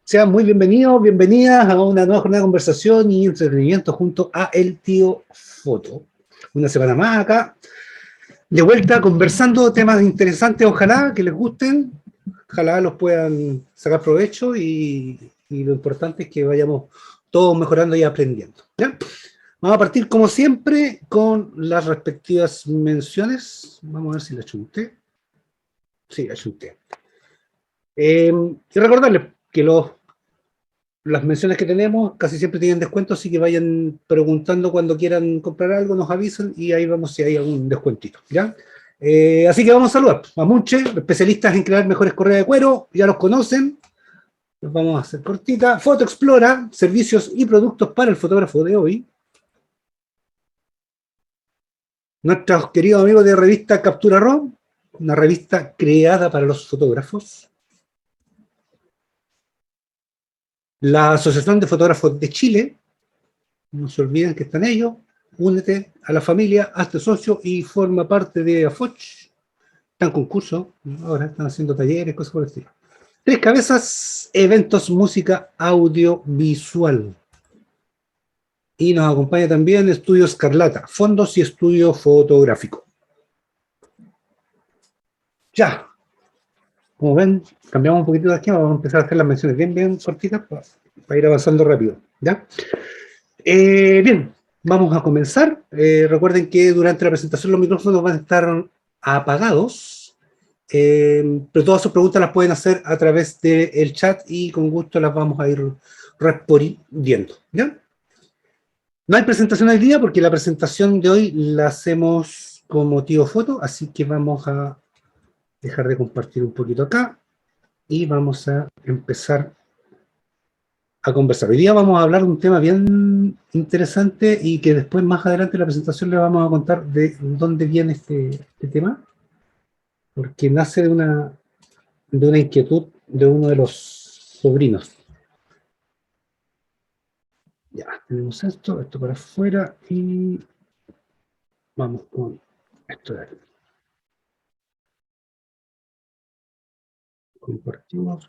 Sean muy bienvenidos, bienvenidas a una nueva jornada de conversación y entretenimiento junto a El Tío Foto. Una semana más acá, de vuelta, conversando temas interesantes, ojalá que les gusten, ojalá los puedan sacar provecho y lo importante es que vayamos todos mejorando y aprendiendo, ¿ya? Vamos a partir, como siempre, con las respectivas menciones. Vamos a ver si la chunté. Sí, la chunté. Y recordarles que las menciones que tenemos casi siempre tienen descuento, así que vayan preguntando cuando quieran comprar algo, nos avisan y ahí vamos si hay algún descuentito, ¿ya? Así que vamos a saludar a Munche, especialistas en crear mejores correas de cuero, ya los conocen, los vamos a hacer cortita. Foto Explora, servicios y productos para el fotógrafo de hoy. Nuestros queridos amigos de revista Captura Raw, una revista creada para los fotógrafos. La Asociación de Fotógrafos de Chile, no se olviden que están ellos. Únete a la familia, hazte socio y forma parte de AFOCH. Están en concurso, ahora están haciendo talleres, cosas por el estilo. Tres Cabezas, eventos, música, audiovisual. Y nos acompaña también Estudio Escarlata, fondos y estudio fotográfico. Ya, como ven, cambiamos un poquito de aquí, vamos a empezar a hacer las menciones bien cortitas para ir avanzando rápido, ¿ya? Bien, vamos a comenzar. Recuerden que durante la presentación los micrófonos van a estar apagados, pero todas sus preguntas las pueden hacer a través del chat y con gusto las vamos a ir respondiendo, ¿ya? No hay presentación hoy día porque la presentación de hoy la hacemos con motivo foto, así que vamos a dejar de compartir un poquito acá y vamos a empezar a conversar. Hoy día vamos a hablar de un tema bien interesante y que después, más adelante en la presentación, le vamos a contar de dónde viene este tema, porque nace de una inquietud de uno de los sobrinos. Ya, tenemos esto para afuera y vamos con esto de aquí. Compartimos.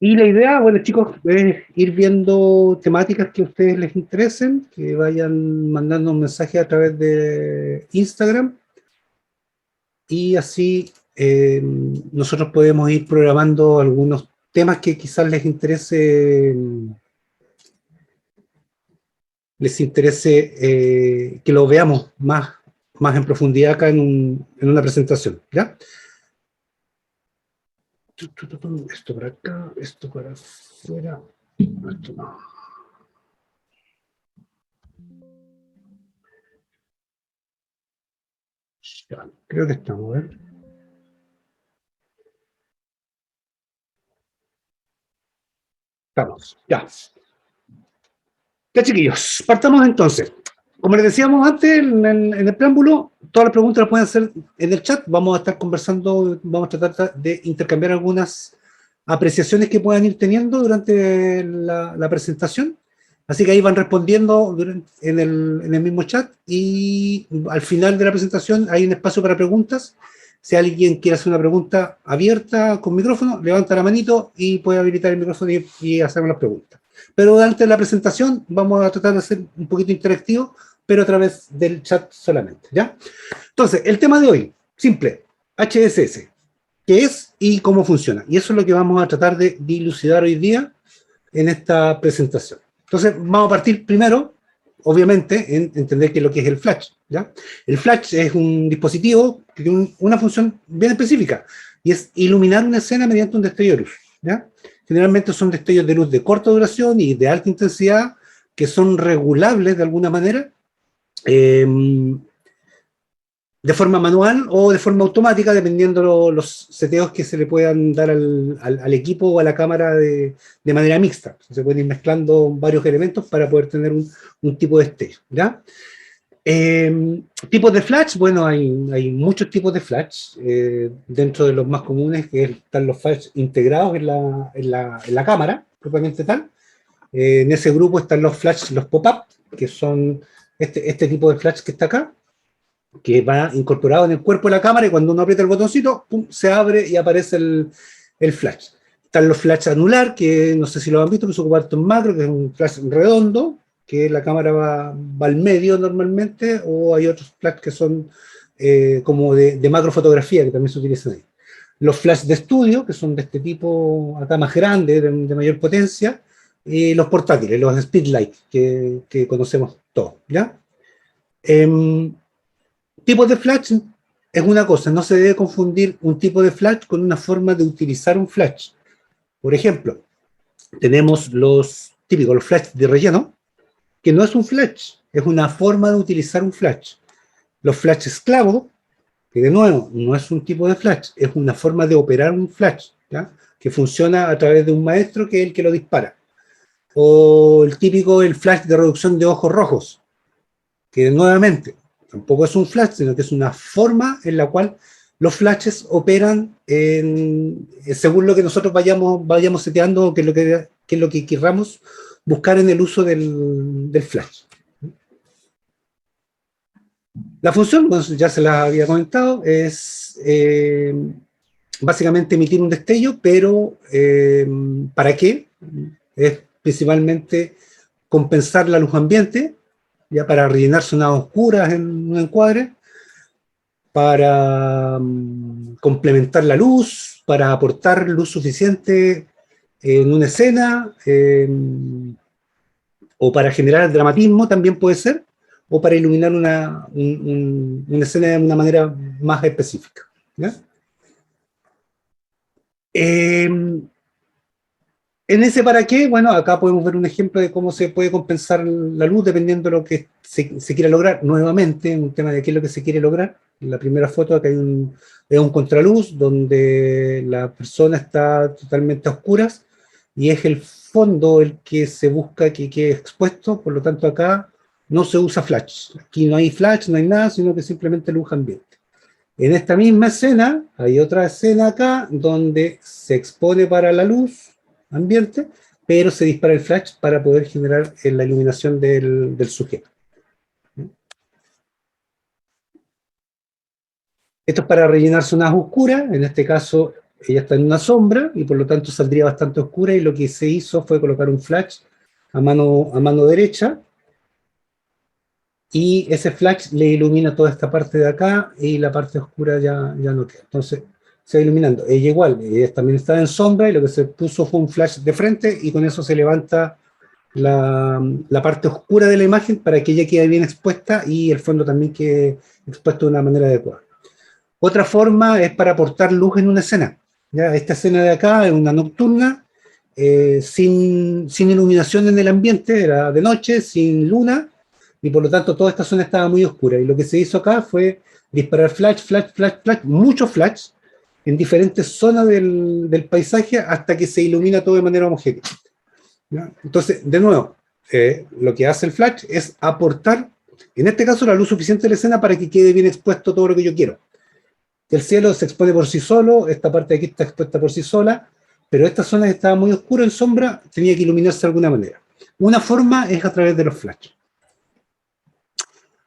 Y la idea, bueno chicos, es ir viendo temáticas que a ustedes les interesen, que vayan mandando un mensaje a través de Instagram y así nosotros podemos ir programando algunos temas que quizás les interese que lo veamos más en profundidad acá en una presentación, ¿ya? Esto para acá, esto para afuera, esto no. Ya, creo que estamos, ¿eh? Estamos, ya. Ya, chiquillos, partamos entonces. Como les decíamos antes, en el preámbulo, todas las preguntas las pueden hacer en el chat. Vamos a estar conversando, vamos a tratar de intercambiar algunas apreciaciones que puedan ir teniendo durante la presentación. Así que ahí van respondiendo en el mismo chat y al final de la presentación hay un espacio para preguntas. Si alguien quiere hacer una pregunta abierta con micrófono, levanta la manito y puede habilitar el micrófono y hacerme las preguntas. Pero durante la presentación vamos a tratar de hacer un poquito interactivo, pero a través del chat solamente, ¿ya? Entonces, el tema de hoy, simple, HSS, qué es y cómo funciona. Y eso es lo que vamos a tratar de dilucidar hoy día en esta presentación. Entonces, vamos a partir primero, obviamente, en entender qué es lo que es el flash, ¿ya? El flash es un dispositivo que tiene una función bien específica, y es iluminar una escena mediante un destello de luz, ¿ya? Generalmente son destellos de luz de corta duración y de alta intensidad, que son regulables de alguna manera, de forma manual o de forma automática, dependiendo los seteos que se le puedan dar al equipo o a la cámara de manera mixta. Se pueden ir mezclando varios elementos para poder tener un tipo de destello, ¿ya? Tipos de flash, bueno, hay muchos tipos de flash. Dentro de los más comunes que están los flash integrados en la cámara, propiamente tal. En ese grupo están los flash, los pop-up, que son este tipo de flash que está acá, que va incorporado en el cuerpo de la cámara y cuando uno aprieta el botoncito, pum, se abre y aparece el flash. Están los flash anular, que no sé si lo han visto, que se ocupa harto en macro, que es un flash redondo, que la cámara va al medio normalmente, o hay otros flash que son como de macrofotografía, que también se utilizan ahí. Los flash de estudio, que son de este tipo acá más grande, de mayor potencia, y los portátiles, los speedlight, que conocemos todos, ¿ya? Tipos de flash es una cosa, no se debe confundir un tipo de flash con una forma de utilizar un flash. Por ejemplo, tenemos los típicos, los flash de relleno, que no es un flash, es una forma de utilizar un flash. Los flash esclavos, que de nuevo no es un tipo de flash, es una forma de operar un flash, ¿ya? Que funciona a través de un maestro que es el que lo dispara. O el típico, el flash de reducción de ojos rojos, que nuevamente tampoco es un flash, sino que es una forma en la cual los flashes operan según lo que nosotros vayamos seteando, que es lo que querramos buscar en el uso del flash. La función, bueno, ya se la había comentado, es básicamente emitir un destello, pero ¿para qué? Es principalmente compensar la luz ambiente, ya para rellenar zonas oscuras en un encuadre, para complementar la luz, para aportar luz suficiente en una escena, o para generar dramatismo también puede ser, o para iluminar una escena de una manera más específica, ¿ya? En ese para qué, bueno, acá podemos ver un ejemplo de cómo se puede compensar la luz dependiendo de lo que se quiera lograr. Nuevamente, un tema de qué es lo que se quiere lograr. En la primera foto acá es un contraluz donde la persona está totalmente a oscuras y es el fondo el que se busca que quede expuesto, por lo tanto acá no se usa flash. Aquí no hay flash, no hay nada, sino que simplemente luz ambiente. En esta misma escena, hay otra escena acá donde se expone para la luz ambiente, pero se dispara el flash para poder generar la iluminación del sujeto. Esto es para rellenar zonas oscuras, en este caso ella está en una sombra y por lo tanto saldría bastante oscura y lo que se hizo fue colocar un flash a mano derecha y ese flash le ilumina toda esta parte de acá y la parte oscura ya no queda. Entonces se va iluminando. Ella igual, ella también estaba en sombra y lo que se puso fue un flash de frente y con eso se levanta la parte oscura de la imagen para que ella quede bien expuesta y el fondo también quede expuesto de una manera adecuada. Otra forma es para aportar luz en una escena. ¿Ya? Esta escena de acá es una nocturna, sin iluminación en el ambiente, era de noche, sin luna, y por lo tanto toda esta zona estaba muy oscura. Y lo que se hizo acá fue disparar flash, flash, flash, flash, muchos flash, en diferentes zonas del paisaje hasta que se ilumina todo de manera homogénea. ¿Ya? Entonces, de nuevo, lo que hace el flash es aportar, en este caso, la luz suficiente de la escena para que quede bien expuesto todo lo que yo quiero. El cielo se expone por sí solo, esta parte de aquí está expuesta por sí sola, pero esta zona que estaba muy oscura en sombra tenía que iluminarse de alguna manera. Una forma es a través de los flash.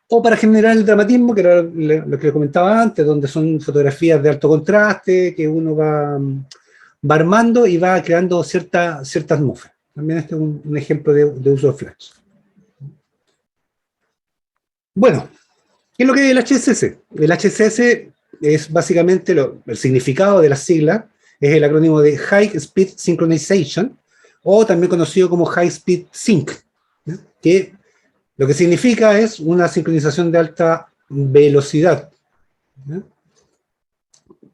O para generar el dramatismo, que era lo que le comentaba antes, donde son fotografías de alto contraste, que uno va armando y va creando cierta atmósfera. También este es un ejemplo de uso de flash. Bueno, ¿qué es lo que es el HSS? El HSS es básicamente el significado de la sigla, es el acrónimo de High Speed Synchronization, o también conocido como High Speed Sync, ¿ya? Que lo que significa es una sincronización de alta velocidad, ¿ya?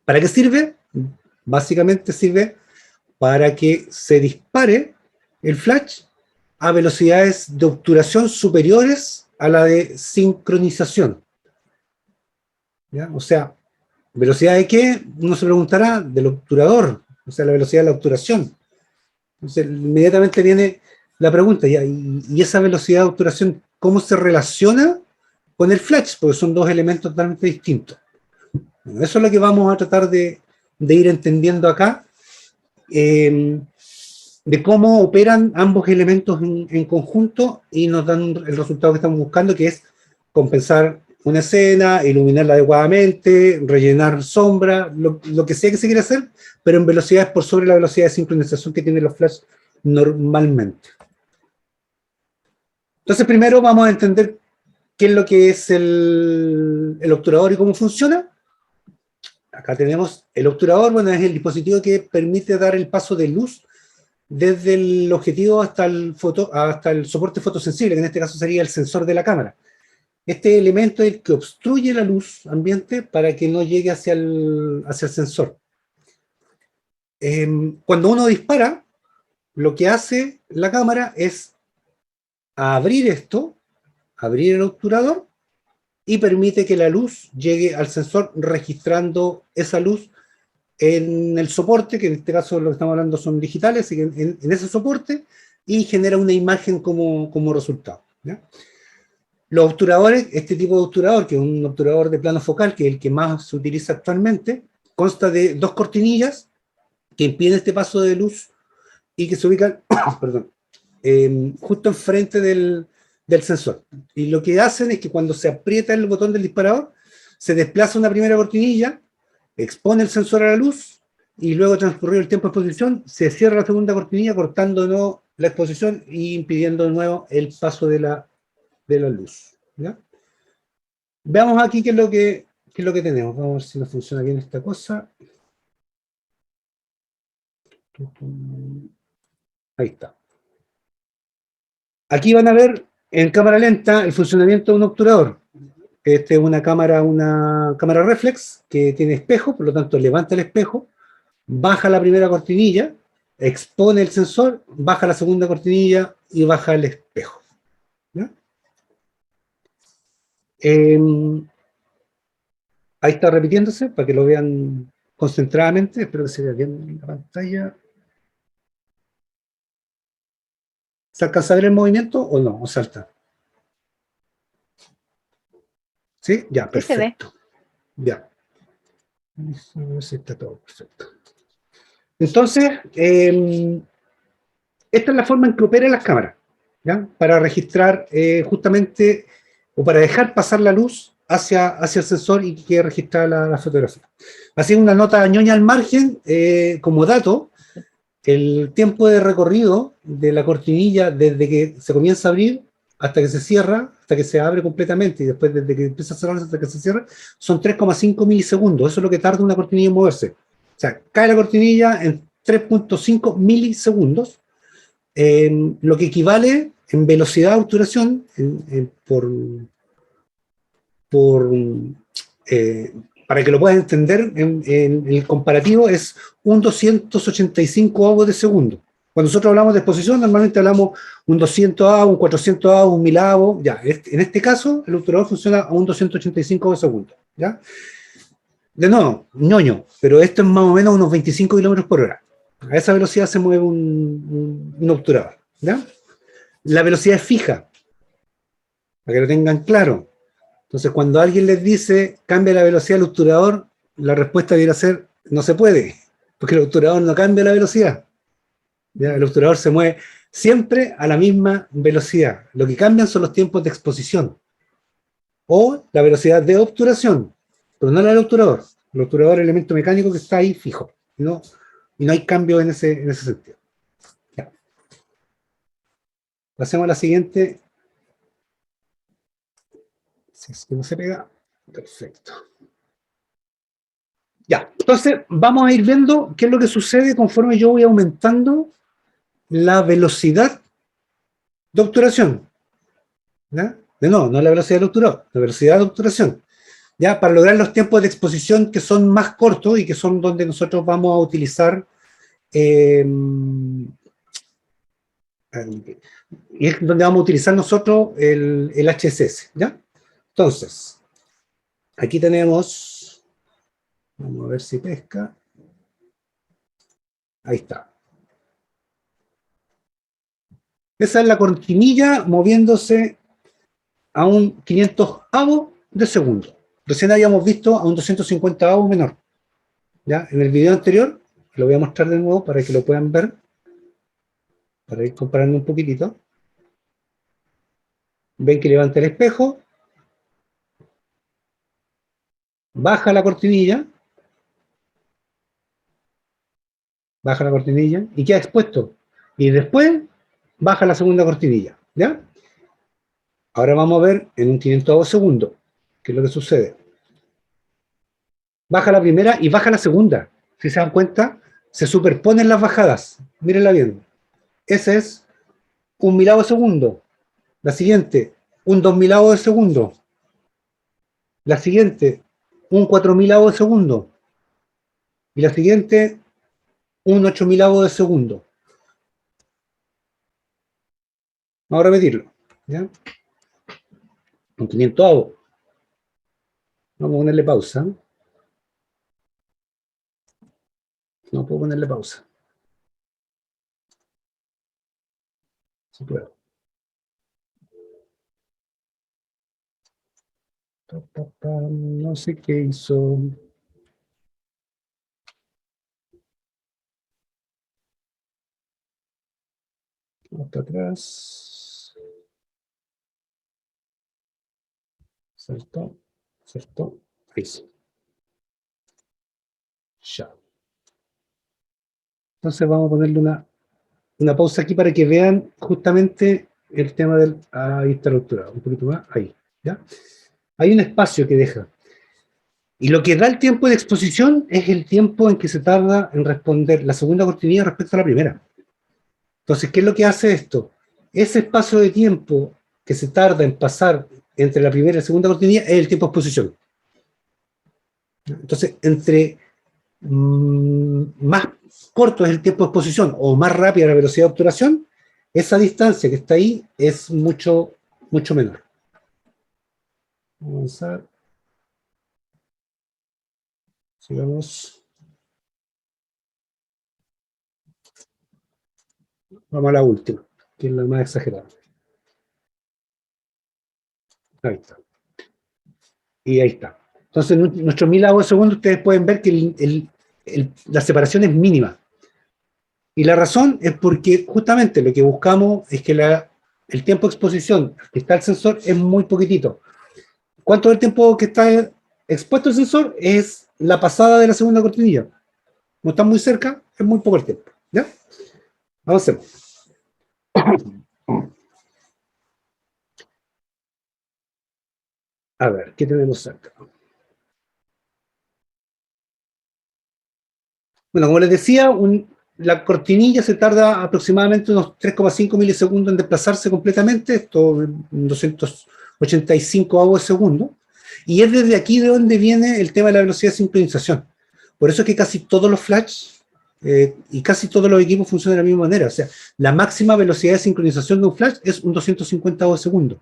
¿Para qué sirve? Básicamente sirve para que se dispare el flash a velocidades de obturación superiores a la de sincronización, ¿ya? O sea, ¿velocidad de qué? Uno se preguntará, del obturador, o sea, la velocidad de la obturación. Entonces, inmediatamente viene la pregunta, ¿y esa velocidad de obturación cómo se relaciona con el flash? Porque son dos elementos totalmente distintos. Bueno, eso es lo que vamos a tratar de ir entendiendo acá, de cómo operan ambos elementos en conjunto y nos dan el resultado que estamos buscando, que es compensar una escena, iluminarla adecuadamente, rellenar sombra, lo que sea que se quiera hacer, pero en velocidades por sobre la velocidad de sincronización que tienen los flash normalmente. Entonces, primero vamos a entender qué es lo que es el obturador y cómo funciona. Acá tenemos el obturador, bueno, es el dispositivo que permite dar el paso de luz desde el objetivo hasta hasta el soporte fotosensible, que en este caso sería el sensor de la cámara. Este elemento es el que obstruye la luz ambiente para que no llegue hacia el sensor. Cuando uno dispara, lo que hace la cámara es abrir esto, abrir el obturador, y permite que la luz llegue al sensor registrando esa luz en el soporte, que en este caso lo que estamos hablando son digitales, así que en ese soporte, y genera una imagen como resultado, ¿ya? Los obturadores, este tipo de obturador, que es un obturador de plano focal, que es el que más se utiliza actualmente, consta de dos cortinillas que impiden este paso de luz y que se ubican perdón, justo enfrente del sensor. Y lo que hacen es que cuando se aprieta el botón del disparador, se desplaza una primera cortinilla, expone el sensor a la luz, y luego, transcurrido el tiempo de exposición, se cierra la segunda cortinilla, cortando de nuevo la exposición e impidiendo de nuevo el paso de la luz, ¿ya? Veamos aquí qué es lo que tenemos. Vamos a ver si nos funciona bien esta cosa. Ahí está. Aquí van a ver en cámara lenta el funcionamiento de un obturador. Este es una cámara reflex que tiene espejo, por lo tanto levanta el espejo, baja la primera cortinilla, expone el sensor, baja la segunda cortinilla y baja el espejo, ¿ya? Ahí está repitiéndose para que lo vean concentradamente. Espero que se vea bien en la pantalla. ¿Se alcanza a ver el movimiento o no? ¿O salta? ¿Sí? Ya, Sí se ve. perfecto. Ya. A ver si está todo perfecto. Entonces, esta es la forma en que operan las cámaras, ¿ya? Para registrar justamente, o para dejar pasar la luz hacia el sensor y que quede registrada la fotografía. Así, una nota ñoña al margen, como dato, el tiempo de recorrido de la cortinilla desde que se comienza a abrir hasta que se cierra, hasta que se abre completamente, y después desde que empieza a cerrarse hasta que se cierra, son 3,5 milisegundos. Eso es lo que tarda una cortinilla en moverse. O sea, cae la cortinilla en 3,5 milisegundos, lo que equivale en velocidad de obturación por eh, para que lo puedas entender, en el comparativo es un 285 de segundo. Cuando nosotros hablamos de exposición, normalmente hablamos un 200 un 400 un 1000 ya. En este caso, el obturador funciona a un 285 de segundo, ¿ya? De nuevo, ñoño, pero esto es más o menos unos 25 kilómetros por hora. A esa velocidad se mueve un obturador, ¿ya? La velocidad es fija, para que lo tengan claro. Entonces, cuando alguien les dice cambia la velocidad del obturador, la respuesta debería ser no se puede, porque el obturador no cambia la velocidad, ¿ya? El obturador se mueve siempre a la misma velocidad. Lo que cambian son los tiempos de exposición o la velocidad de obturación, pero no la del obturador. El obturador es el elemento mecánico que está ahí fijo, y no hay cambio en ese sentido. Ya. Pasemos a la siguiente. Si es que no se pega, perfecto. Ya, entonces vamos a ir viendo qué es lo que sucede conforme yo voy aumentando la velocidad de obturación, ¿ya? No la velocidad del obturador, la velocidad de obturación, ¿ya? Para lograr los tiempos de exposición que son más cortos y que son donde nosotros vamos a utilizar, y es donde vamos a utilizar nosotros el HSS, ¿ya? Entonces, aquí tenemos, vamos a ver si pesca, ahí está. Esa es la cortinilla moviéndose a un 500avo de segundo. Recién habíamos visto a un 250avo menor, ¿ya? En el video anterior, lo voy a mostrar de nuevo para que lo puedan ver, para ir comparando un poquitito. Ven que levanta el espejo, baja la cortinilla, y queda expuesto. Y después baja la segunda cortinilla, ¿ya? Ahora vamos a ver en un 500 segundo qué es lo que sucede. Baja la primera y baja la segunda. Si se dan cuenta, se superponen las bajadas. Mírenla bien. Ese es un milavo de segundo. La siguiente, un 2000 de segundo. La siguiente, un 4000 de segundo. Y la siguiente, un 8000 de segundo. Vamos a repetirlo, ¿ya? Un 500. Vamos a ponerle pausa. No puedo ponerle pausa. Si puedo. No sé qué hizo. Hasta atrás. Saltó. Saltó. Ahí sí. Ya. Entonces vamos a ponerle una pausa aquí para que vean justamente el tema del... Ahí está la ruptura. Un poquito más. Ahí. ¿Ya? Hay un espacio que deja. Y lo que da el tiempo de exposición es el tiempo en que se tarda en responder la segunda cortinilla respecto a la primera. Entonces, ¿qué es lo que hace esto? Ese espacio de tiempo que se tarda en pasar entre la primera y la segunda cortinilla es el tiempo de exposición. Entonces, entre más corto es el tiempo de exposición o más rápida la velocidad de obturación, esa distancia que está ahí es mucho, mucho menor. Vamos a avanzar. Sigamos. Vamos a la última, que es la más exagerada. Ahí está. Y ahí está. Entonces, nuestros 1000 avos de segundo, ustedes pueden ver que la separación es mínima. Y la razón es porque justamente lo que buscamos es que el tiempo de exposición que está el sensor es muy poquitito. ¿Cuánto es el tiempo que está expuesto el sensor? Es la pasada de la segunda cortinilla. No está muy cerca, es muy poco el tiempo. ¿Ya? Avancemos. A ver, ¿qué tenemos acá? Bueno, como les decía, la cortinilla se tarda aproximadamente unos 3,5 milisegundos en desplazarse completamente, esto en 285 avos de segundo, y es desde aquí de donde viene el tema de la velocidad de sincronización. Por eso es que casi todos los flash y casi todos los equipos funcionan de la misma manera. O sea, la máxima velocidad de sincronización de un flash es un 250 avos de segundo.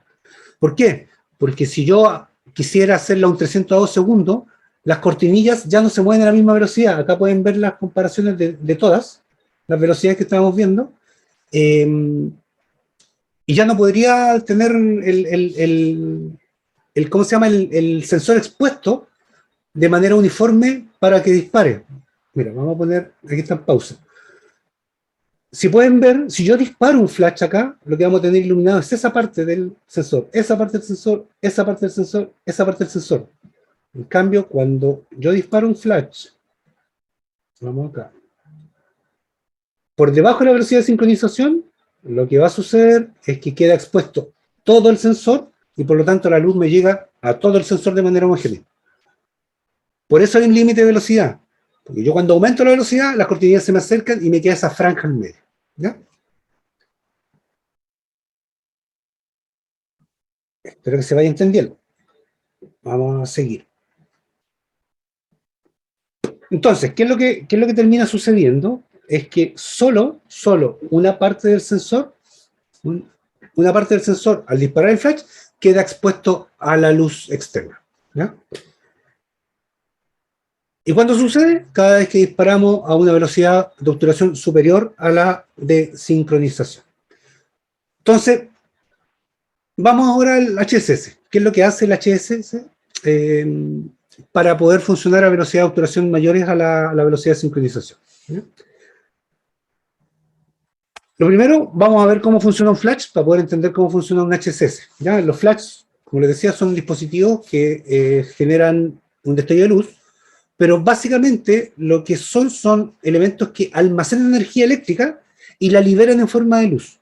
¿Por qué? Porque si yo quisiera hacerla a un 300 avos de segundo, las cortinillas ya no se mueven a la misma velocidad. Acá pueden ver las comparaciones de todas, las velocidades que estamos viendo. Y ya no podría tener ¿cómo se llama? El sensor expuesto de manera uniforme para que dispare. Mira, vamos a poner, aquí está en pausa. Si pueden ver, si yo disparo un flash acá, lo que vamos a tener iluminado es esa parte del sensor, esa parte del sensor, esa parte del sensor, esa parte del sensor. En cambio, cuando yo disparo un flash, vamos acá, por debajo de la velocidad de sincronización, lo que va a suceder es que queda expuesto todo el sensor y por lo tanto la luz me llega a todo el sensor de manera homogénea. Por eso hay un límite de velocidad. Porque yo cuando aumento la velocidad, las cortinillas se me acercan y me queda esa franja en medio. ¿Ya? Espero que se vaya entendiendo. Vamos a seguir. Entonces, ¿qué es lo que termina sucediendo? Es que solo una parte del sensor, una parte del sensor, al disparar el flash, queda expuesto a la luz externa. ¿Ya? ¿Y cuándo sucede? Cada vez que disparamos a una velocidad de obturación superior a la de sincronización. Entonces, vamos ahora al HSS. ¿Qué es lo que hace el HSS? Para poder funcionar a velocidad de obturación mayores a la velocidad de sincronización. ¿Ya? Lo primero, vamos a ver cómo funciona un flash para poder entender cómo funciona un HSS. ¿Ya? Los flash, como les decía, son dispositivos que generan un destello de luz, pero básicamente lo que son elementos que almacenan energía eléctrica y la liberan en forma de luz,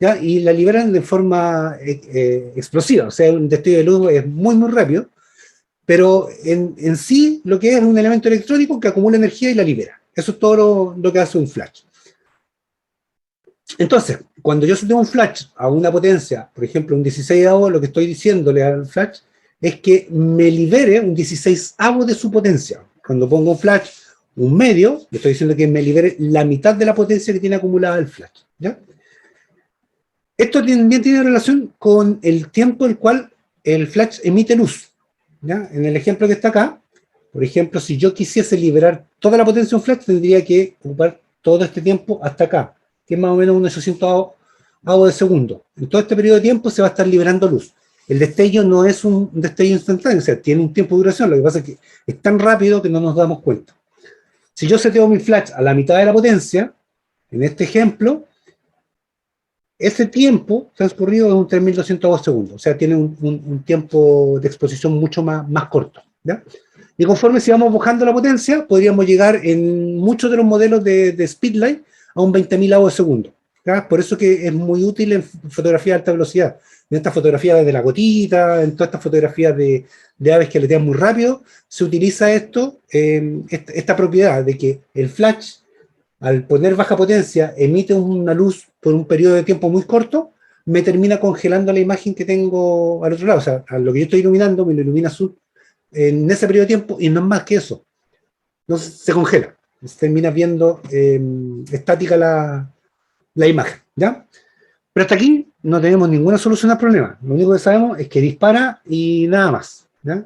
¿ya? Y la liberan de forma explosiva, o sea, un destello de luz es muy, muy rápido, pero en sí lo que es un elemento electrónico que acumula energía y la libera. Eso es todo lo que hace un flash. Entonces, cuando yo tengo un flash a una potencia, por ejemplo, un 16avo, lo que estoy diciéndole al flash es que me libere un 16avo de su potencia. Cuando pongo un flash, un medio, le estoy diciendo que me libere la mitad de la potencia que tiene acumulada el flash, ¿ya? Esto también tiene relación con el tiempo en el cual el flash emite luz, ¿ya? En el ejemplo que está acá, por ejemplo, si yo quisiese liberar toda la potencia de un flash, tendría que ocupar todo este tiempo hasta acá, que es más o menos un 800 avos de segundo. En todo este periodo de tiempo se va a estar liberando luz. El destello no es un destello instantáneo, o sea, tiene un tiempo de duración, lo que pasa es que es tan rápido que no nos damos cuenta. Si yo seteo mi flash a la mitad de la potencia, en este ejemplo, ese tiempo transcurrido es un 3200 avos segundo, o sea, tiene un tiempo de exposición mucho más corto, ¿ya? Y conforme si vamos bajando la potencia, podríamos llegar en muchos de los modelos de Speedlight a un 20.000 avos de segundo, ¿ya? Por eso que es muy útil en fotografía de alta velocidad. En esta fotografía de la gotita, en todas estas fotografías de aves que aletean muy rápido, se utiliza esta propiedad de que el flash, al poner baja potencia, emite una luz por un periodo de tiempo muy corto, me termina congelando la imagen que tengo al otro lado. O sea, a lo que yo estoy iluminando, me lo ilumina azul en ese periodo de tiempo, y no es más que eso. Entonces se congela. Se termina viendo estática la imagen, ¿ya? Pero hasta aquí no tenemos ninguna solución al problema. Lo único que sabemos es que dispara y nada más, ¿ya?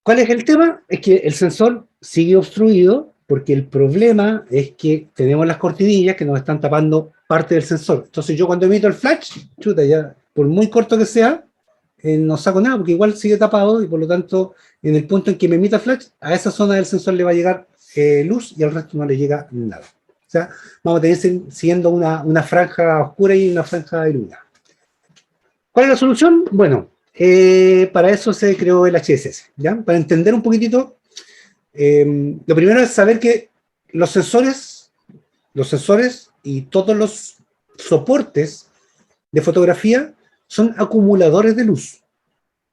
¿Cuál es el tema? Es que el sensor sigue obstruido porque el problema es que tenemos las cortinillas que nos están tapando parte del sensor. Entonces yo cuando emito el flash, chuta, ya por muy corto que sea, no saco nada porque igual sigue tapado y por lo tanto en el punto en que me emita flash, a esa zona del sensor le va a llegar luz y al resto no le llega nada. O sea, vamos a tener siguiendo una franja oscura y una franja iluminada. ¿Cuál es la solución? Bueno, para eso se creó el HSS, ¿ya? Para entender un poquitito, lo primero es saber que los sensores y todos los soportes de fotografía son acumuladores de luz.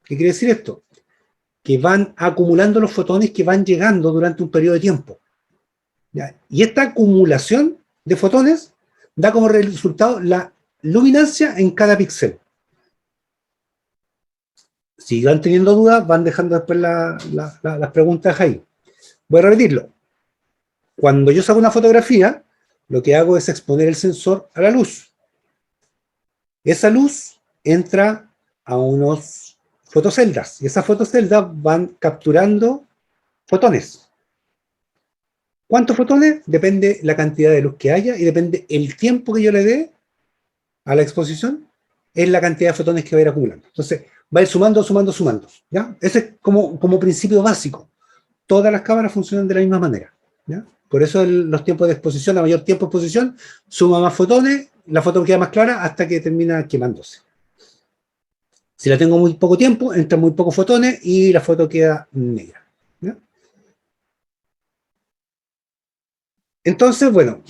¿Qué quiere decir esto? Que van acumulando los fotones que van llegando durante un periodo de tiempo, ¿ya? Y esta acumulación de fotones da como resultado la luminancia en cada píxel. Si van teniendo dudas, van dejando después las preguntas ahí. Voy a repetirlo. Cuando yo saco una fotografía, lo que hago es exponer el sensor a la luz. Esa luz entra a unos fotoceldas y esas fotoceldas van capturando fotones. ¿Cuántos fotones? Depende la cantidad de luz que haya y depende el tiempo que yo le dé a la exposición, es la cantidad de fotones que va a ir acumulando. Entonces, va a ir sumando, sumando, sumando, ¿ya? Ese es como principio básico. Todas las cámaras funcionan de la misma manera, ¿ya? Por eso los tiempos de exposición, a mayor tiempo de exposición, suma más fotones, la foto queda más clara hasta que termina quemándose. Si la tengo muy poco tiempo, entran muy pocos fotones y la foto queda negra, ¿ya? Entonces, bueno,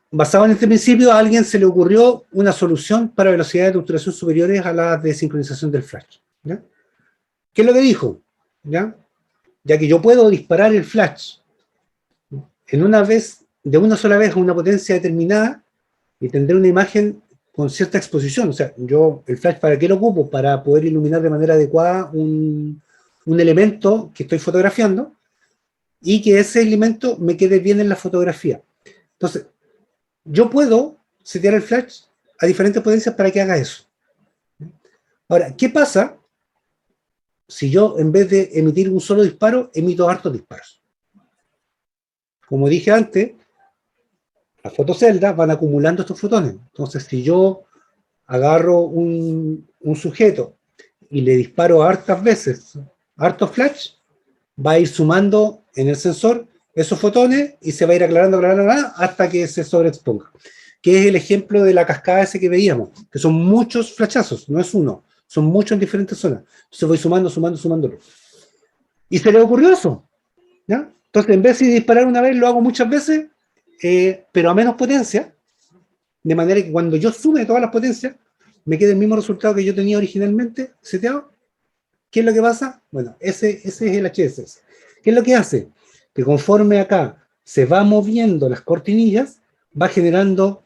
basado en este principio, a alguien se le ocurrió una solución para velocidades de obturación superiores a las de sincronización del flash, ¿ya? ¿Qué es lo que dijo? ¿Ya? Ya que yo puedo disparar el flash de una sola vez a una potencia determinada y tendré una imagen con cierta exposición. O sea, yo el flash, ¿para qué lo ocupo? Para poder iluminar de manera adecuada un elemento que estoy fotografiando y que ese elemento me quede bien en la fotografía. Entonces, yo puedo setear el flash a diferentes potencias para que haga eso. Ahora, ¿qué pasa si yo, en vez de emitir un solo disparo, emito hartos disparos? Como dije antes, las fotoceldas van acumulando estos fotones. Entonces, si yo agarro un sujeto y le disparo hartas veces, hartos flash, va a ir sumando en el sensor esos fotones y se va a ir aclarando, aclarando, aclarando hasta que se sobreexponga. Que es el ejemplo de la cascada ese que veíamos, que son muchos flashazos, no es uno, son muchos en diferentes zonas. Entonces voy sumándolo. Y se le ocurrió eso, ¿ya? Entonces, en vez de disparar una vez, lo hago muchas veces, pero a menos potencia, de manera que cuando yo sume todas las potencias, me quede el mismo resultado que yo tenía originalmente seteado. ¿Qué es lo que pasa? Bueno, ese es el HSS. ¿Qué es lo que hace? Que conforme acá se va moviendo las cortinillas, va generando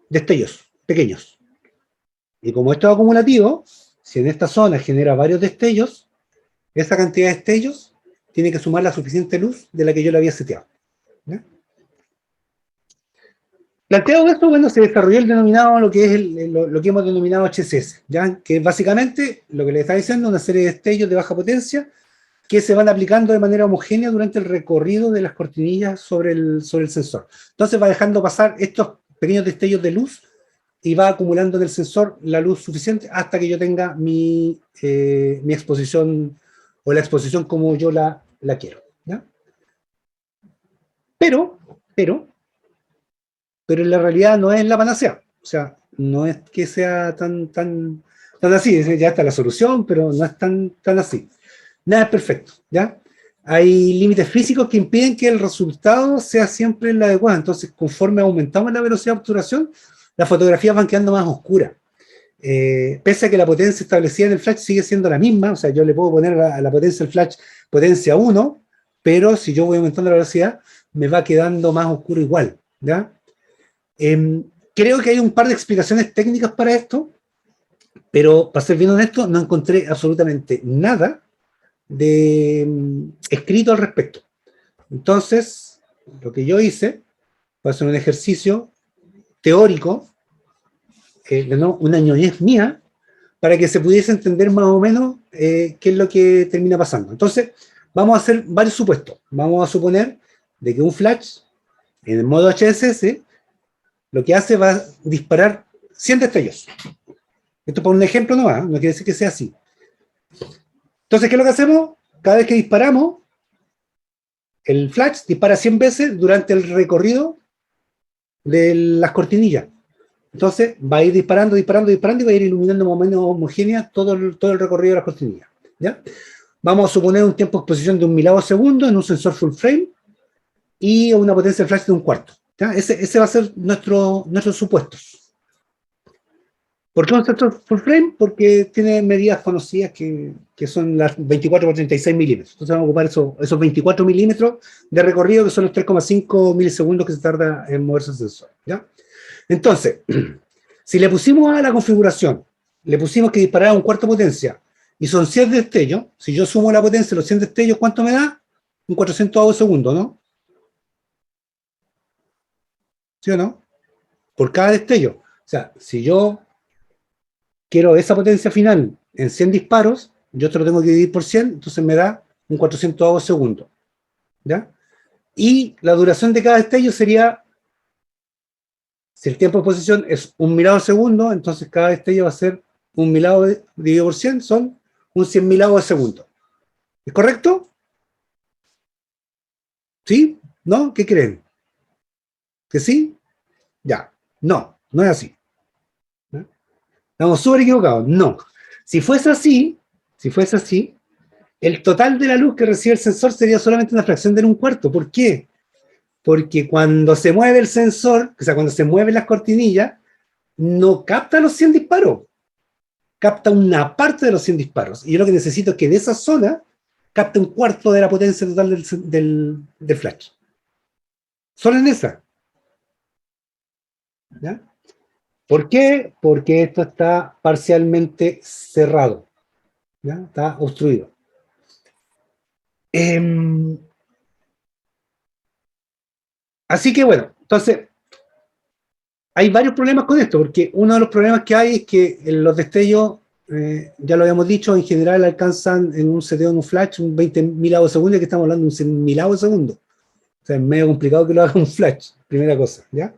destellos pequeños. Y como esto es acumulativo, si en esta zona genera varios destellos, esa cantidad de destellos tiene que sumar la suficiente luz de la que yo le había seteado, ¿ya? Planteado esto, bueno, se desarrolló el denominado, lo que es lo que hemos denominado HSS, ¿ya? Que es básicamente lo que le está diciendo, una serie de destellos de baja potencia que se van aplicando de manera homogénea durante el recorrido de las cortinillas sobre el sensor. Entonces va dejando pasar estos pequeños destellos de luz y va acumulando en el sensor la luz suficiente hasta que yo tenga mi exposición, o la exposición como yo la quiero, ¿ya? Pero en la realidad no es la panacea. O sea, no es que sea tan así. Ya está la solución, pero no es tan así. Nada es perfecto, ¿ya? Hay límites físicos que impiden que el resultado sea siempre el adecuado. Entonces, conforme aumentamos la velocidad de obturación, las fotografías van quedando más oscuras. Pese a que la potencia establecida en el flash sigue siendo la misma, o sea, yo le puedo poner a la potencia del flash potencia 1, pero si yo voy aumentando la velocidad, me va quedando más oscuro igual, ¿ya? Creo que hay un par de explicaciones técnicas para esto, pero para ser bien honesto, no encontré absolutamente nada escrito al respecto. Entonces, lo que yo hice fue hacer un ejercicio teórico, una ñoñez mía, para que se pudiese entender más o menos qué es lo que termina pasando. Entonces, vamos a hacer varios supuestos. Vamos a suponer de que un flash, en el modo HSS, lo que hace va a disparar 100 destellos. Esto por un ejemplo nomás, no quiere decir que sea así. Entonces, ¿qué es lo que hacemos? Cada vez que disparamos, el flash dispara 100 veces durante el recorrido de las cortinillas. Entonces, va a ir disparando y va a ir iluminando más o menos homogénea todo el recorrido de las cortinillas, ¿ya? Vamos a suponer un tiempo de exposición de 1.000avo segundo en un sensor full frame y una potencia de flash de 1/4. ¿Ya? Ese va a ser nuestros supuestos. ¿Por qué un sensor full frame? Porque tiene medidas conocidas que son las 24 por 36 milímetros. Entonces vamos a ocupar esos 24 milímetros de recorrido, que son los 3,5 milisegundos que se tarda en moverse el sensor, ¿ya? Entonces, si le pusimos a la configuración, le pusimos que disparara 1/4 potencia, y son 100 destellos, si yo sumo la potencia de los 100 destellos, ¿cuánto me da? Un 400avo segundo, ¿no? ¿Sí o no? Por cada destello. O sea, si yo quiero esa potencia final en 100 disparos, yo te lo tengo que dividir por 100, entonces me da un 400avo segundo, ¿ya? Y la duración de cada destello sería, si el tiempo de exposición es 1.000avo segundo, entonces cada destello va a ser 1.000avo dividido por 100, son un 100.000avo de segundo. ¿Es correcto? ¿Sí? ¿No? ¿Qué creen? ¿Que sí? Ya. No, no es así. ¿No? Estamos súper equivocados. No. Si fuese así, el total de la luz que recibe el sensor sería solamente una fracción de 1/4. ¿Por qué? Porque cuando se mueve el sensor, o sea, cuando se mueven las cortinillas, no capta los 100 disparos. Capta una parte de los 100 disparos. Y yo lo que necesito es que de esa zona capte 1/4 de la potencia total del flash. Solo en esa. ¿Ya? ¿Por qué? Porque esto está parcialmente cerrado, ¿ya? Está obstruido. Así que bueno, entonces hay varios problemas con esto, porque uno de los problemas que hay es que los destellos, ya lo habíamos dicho, en general alcanzan en un seteo en un flash un 20.000avo segundo, que estamos hablando de un 100.000avo segundo. O sea, es medio complicado que lo haga un flash, primera cosa, ¿ya?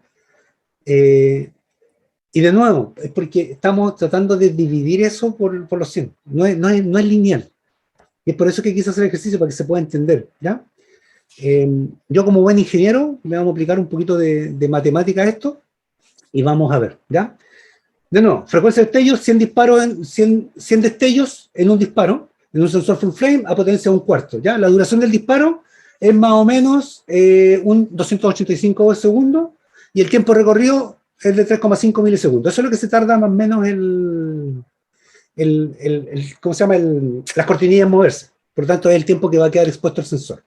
Y de nuevo, es porque estamos tratando de dividir eso por los 100. No es lineal. Y es por eso que quise hacer el ejercicio, para que se pueda entender, ¿ya? Yo como buen ingeniero, le vamos a aplicar un poquito de matemática a esto, y vamos a ver, ¿ya? De nuevo, frecuencia de destellos, 100 disparos, 100 destellos en un disparo, en un sensor full frame a potencia de un cuarto, ¿ya? La duración del disparo es más o menos un 285 segundos y el tiempo recorrido es de 3,5 milisegundos. Eso es lo que se tarda más o menos ¿cómo se llama? Las cortinillas en moverse. Por lo tanto, es el tiempo que va a quedar expuesto el sensor.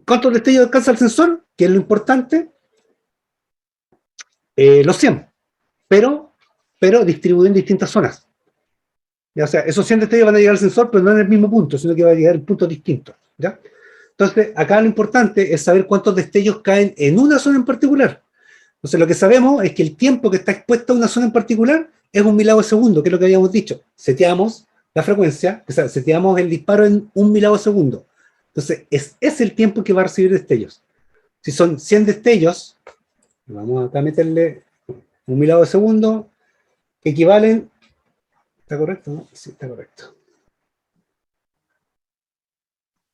¿Cuántos destellos alcanza el sensor? Que es lo importante. Los 100, pero distribuido en distintas zonas. ¿Ya? O sea, esos 100 destellos van a llegar al sensor, pero no en el mismo punto, sino que va a llegar en puntos distintos. ¿Ya? Entonces, acá lo importante es saber cuántos destellos caen en una zona en particular. Entonces, lo que sabemos es que el tiempo que está expuesto a una zona en particular es 1.000avo de segundo, que es lo que habíamos dicho. Seteamos la frecuencia, o sea, seteamos el disparo en 1.000avo de segundo. Entonces, es el tiempo que va a recibir destellos. Si son 100 destellos, vamos acá a meterle 1.000avo de segundo, que equivalen. ¿Está correcto? ¿No? Sí, está correcto.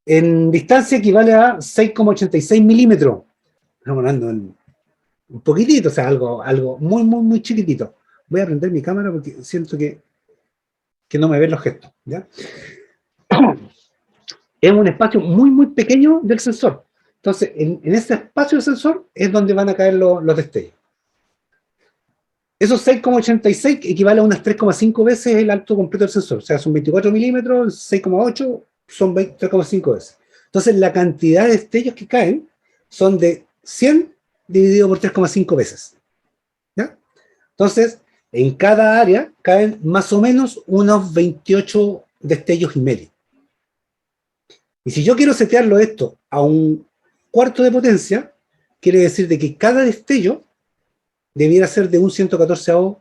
En distancia equivale a 6,86 milímetros. Estamos hablando en un poquitito, o sea, algo muy, muy, muy chiquitito. Voy a prender mi cámara porque siento que no me ven los gestos, ¿ya? Es un espacio muy, muy pequeño del sensor. Entonces, en ese espacio del sensor es donde van a caer los destellos. Esos 6,86 equivale a unas 3,5 veces el alto completo del sensor. O sea, son 24 milímetros, 6,8 son 3,5 veces. Entonces, la cantidad de destellos que caen son de 100 dividido por 3,5 veces. ¿Ya? Entonces, en cada área caen más o menos unos 28 destellos y medio. Y si yo quiero setearlo esto a un cuarto de potencia, quiere decir de que cada destello debiera ser de un 114avo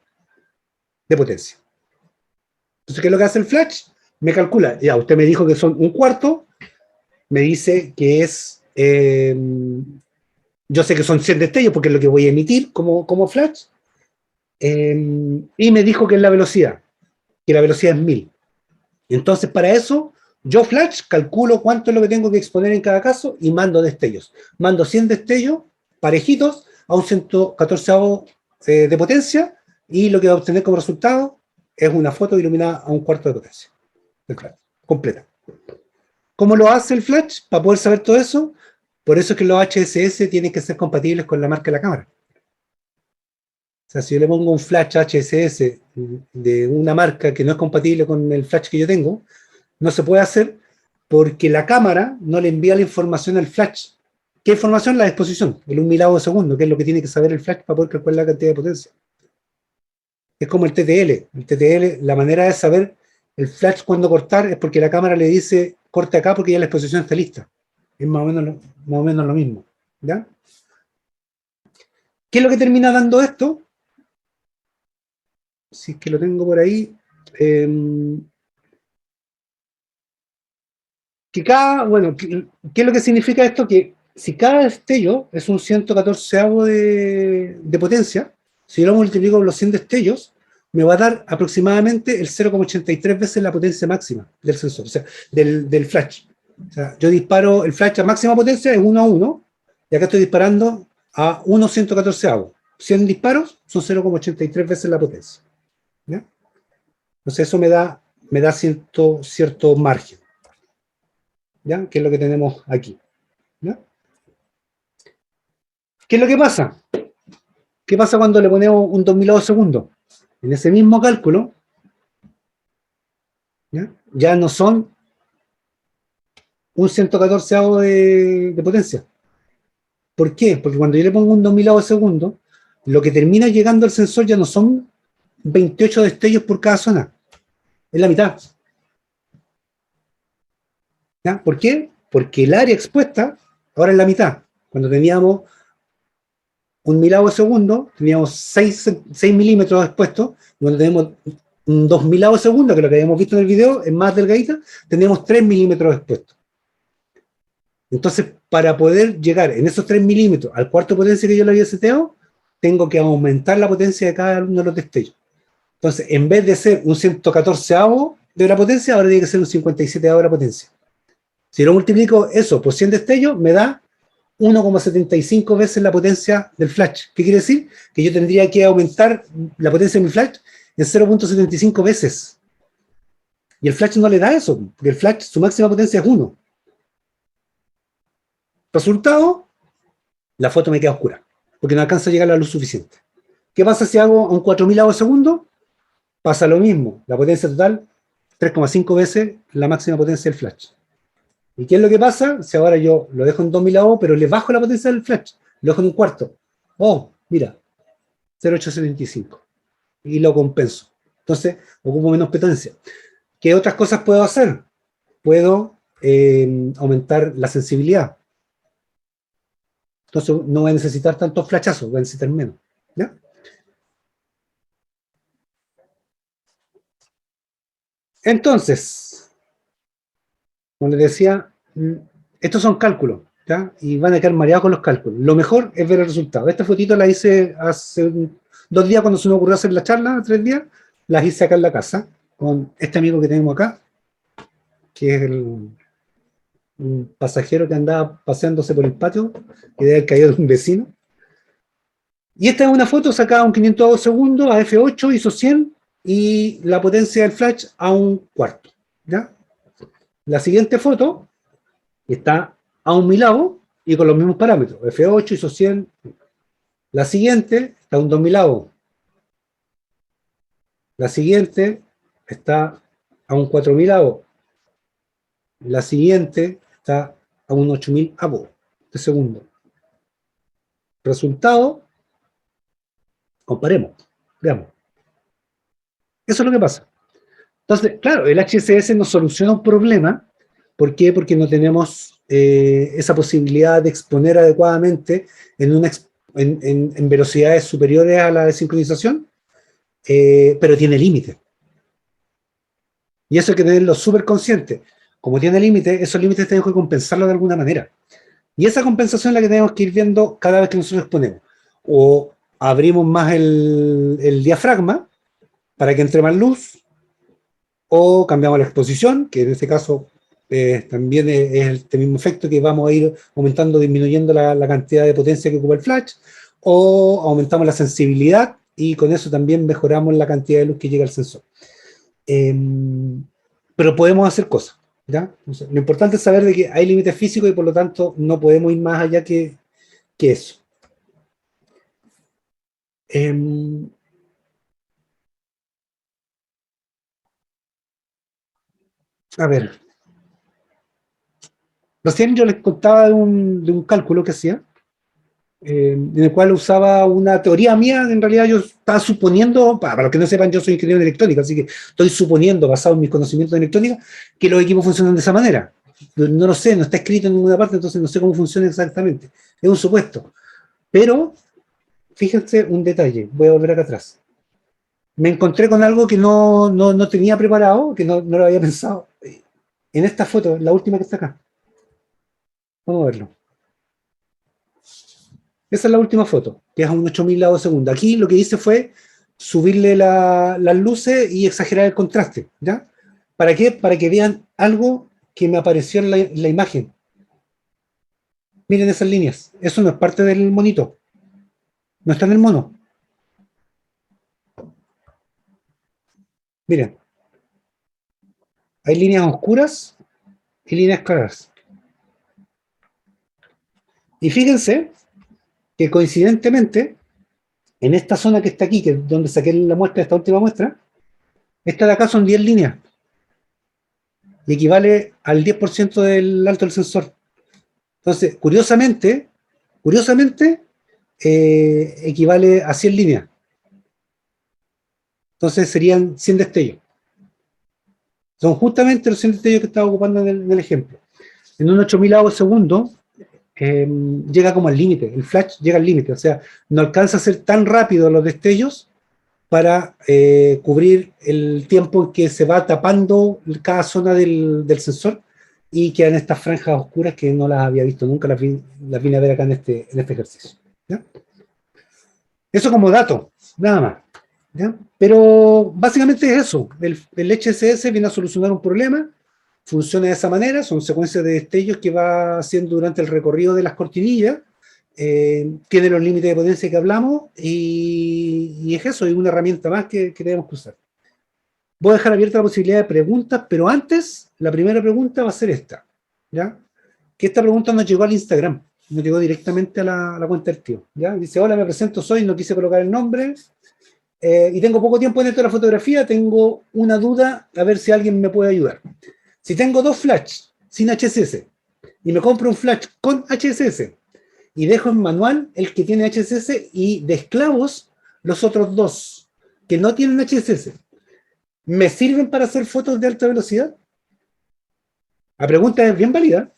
de potencia. Entonces, ¿qué es lo que hace el flash? Me calcula, ya, usted me dijo que son un cuarto, me dice que es, yo sé que son 100 destellos porque es lo que voy a emitir como flash, y me dijo que es la velocidad, que la velocidad es 1000. Entonces, para eso, yo flash calculo cuánto es lo que tengo que exponer en cada caso y mando destellos. Mando 100 destellos parejitos a un 114avo de potencia y lo que va a obtener como resultado es una foto iluminada a un cuarto de potencia. Completa. ¿Cómo lo hace el flash? Para poder saber todo eso, por eso es que los HSS tienen que ser compatibles con la marca de la cámara. O sea, si yo le pongo un flash HSS de una marca que no es compatible con el flash que yo tengo, no se puede hacer porque la cámara no le envía la información al flash. ¿Qué información? La exposición, el 1.000avo de segundo, que es lo que tiene que saber el flash para poder calcular la cantidad de potencia. Es como el TTL. El TTL, la manera de saber el flash cuándo cortar es porque la cámara le dice corte acá porque ya la exposición está lista. Es más o menos lo mismo. ¿Ya? ¿Qué es lo que termina dando esto? Si es que lo tengo por ahí. Que cada, bueno, ¿qué es lo que significa esto? Que si cada destello es un 114avo de potencia, si yo lo multiplico por los 100 destellos, me va a dar aproximadamente el 0,83 veces la potencia máxima del sensor, o sea, del flash. O sea, yo disparo el flash a máxima potencia es 1 a 1, y acá estoy disparando a 1 114avo. 100 disparos son 0,83 veces la potencia. ¿Ya? Entonces eso me da cierto margen. ¿Ya? Que es lo que tenemos aquí. ¿Ya? ¿Qué es lo que pasa? ¿Qué pasa cuando le ponemos un 2000avo segundo? En ese mismo cálculo, ya no son un 114avo de potencia. ¿Por qué? Porque cuando yo le pongo un 2000avo segundo, lo que termina llegando al sensor ya no son 28 destellos por cada zona. Es la mitad. ¿Ya? ¿Por qué? Porque el área expuesta ahora es la mitad. Cuando teníamos un 1000avo segundo, teníamos 6 milímetros expuestos, cuando tenemos un 2000avo segundo, que es lo que habíamos visto en el video, es más delgadita, tenemos 3 milímetros expuestos. Entonces, para poder llegar en esos 3 milímetros al cuarto potencia que yo le había seteado, tengo que aumentar la potencia de cada uno de los destellos. Entonces, en vez de ser un 114avo de la potencia, ahora tiene que ser un 57avo de la potencia. Si lo multiplico eso por 100 destellos, me da 1,75 veces la potencia del flash. ¿Qué quiere decir? Que yo tendría que aumentar la potencia de mi flash en 0,75 veces. Y el flash no le da eso, porque el flash, su máxima potencia es 1. Resultado, la foto me queda oscura, porque no alcanza a llegar a la luz suficiente. ¿Qué pasa si hago a un 4000 avos segundo? Pasa lo mismo, la potencia total, 3,5 veces la máxima potencia del flash. ¿Y qué es lo que pasa? Si ahora yo lo dejo en 2000 avos, pero le bajo la potencia del flash, lo dejo en un cuarto. Oh, mira, 0,875. Y lo compenso. Entonces, ocupo menos potencia. ¿Qué otras cosas puedo hacer? Puedo aumentar la sensibilidad. Entonces no voy a necesitar tantos flashazos, voy a necesitar menos. ¿Ya? Entonces, como les decía, estos son cálculos, ¿ya? Y van a quedar mareados con los cálculos. Lo mejor es ver el resultado. Esta fotito la hice hace 2 días cuando se me ocurrió hacer la charla, 3 días, las hice acá en la casa, con este amigo que tenemos acá, que es un pasajero que andaba paseándose por el patio, que debe haber caído de un vecino. Y esta es una foto sacada a un 500 segundos, a f8, ISO 100, y la potencia del flash a un cuarto. ¿Ya? La siguiente foto está a un milavo y con los mismos parámetros, f8, ISO 100. La siguiente está a un 2000. La siguiente está a un 4000. La siguiente está a un 8000 de segundo. Resultado, comparemos, veamos. Eso es lo que pasa. Entonces, claro, el HSS nos soluciona un problema. ¿Por qué? Porque no tenemos esa posibilidad de exponer adecuadamente en velocidades superiores a la de sincronización, pero tiene límite. Y eso hay que tenerlo súper consciente. Como tiene límite, esos límites tenemos que compensarlo de alguna manera. Y esa compensación es la que tenemos que ir viendo cada vez que nosotros exponemos. O abrimos más el diafragma para que entre más luz, o cambiamos la exposición, que en este caso también es el mismo efecto, que vamos a ir aumentando, disminuyendo la cantidad de potencia que ocupa el flash, o aumentamos la sensibilidad y con eso también mejoramos la cantidad de luz que llega al sensor. Pero podemos hacer cosas, ¿ya? Entonces, lo importante es saber de que hay límites físicos y por lo tanto no podemos ir más allá que eso. A ver, recién yo les contaba de un cálculo que hacía, en el cual usaba una teoría mía. En realidad yo estaba suponiendo, para los que no sepan, yo soy ingeniero de electrónica, así que estoy suponiendo, basado en mis conocimientos de electrónica, que los equipos funcionan de esa manera. No lo sé, no está escrito en ninguna parte, entonces no sé cómo funciona exactamente. Es un supuesto. Pero, fíjense un detalle, voy a volver acá atrás. Me encontré con algo que no tenía preparado, que no lo había pensado. En esta foto, la última que está acá. Vamos a verlo. Esa es la última foto, que es a un 8000 lados segundo. Aquí lo que hice fue subirle las luces y exagerar el contraste, ¿ya? ¿Para qué? Para que vean algo que me apareció en la imagen. Miren esas líneas. Eso no es parte del monito. No está en el mono. Miren. Hay líneas oscuras y líneas claras. Y fíjense que coincidentemente, en esta zona que está aquí, que es donde saqué la muestra, esta última muestra, esta de acá son 10 líneas. Y equivale al 10% del alto del sensor. Entonces, curiosamente, equivale a 100 líneas. Entonces serían 100 destellos. Son justamente los 100 destellos que estaba ocupando en el ejemplo. En un 8000 avos segundo, llega como al límite, el flash llega al límite, o sea, no alcanza a ser tan rápido los destellos para cubrir el tiempo en que se va tapando cada zona del sensor y quedan estas franjas oscuras que no las había visto nunca, las vine a ver acá en este ejercicio. ¿Ya? Eso como dato, nada más. ¿Ya? Pero básicamente es eso, el HSS viene a solucionar un problema, funciona de esa manera, son secuencias de destellos que va haciendo durante el recorrido de las cortinillas, tiene los límites de potencia que hablamos, y es eso, es una herramienta más que debemos usar. Voy a dejar abierta la posibilidad de preguntas, pero antes, la primera pregunta va a ser esta, ¿ya? Que esta pregunta nos llegó al Instagram, nos llegó directamente a la cuenta del tío, ¿ya? Dice, hola, me presento, soy, no quise colocar el nombre, y tengo poco tiempo en esto de la fotografía, tengo una duda, a ver si alguien me puede ayudar. Si tengo dos flash sin HSS, y me compro un flash con HSS, y dejo en manual el que tiene HSS, y de esclavos los otros dos que no tienen HSS, ¿me sirven para hacer fotos de alta velocidad? La pregunta es bien válida.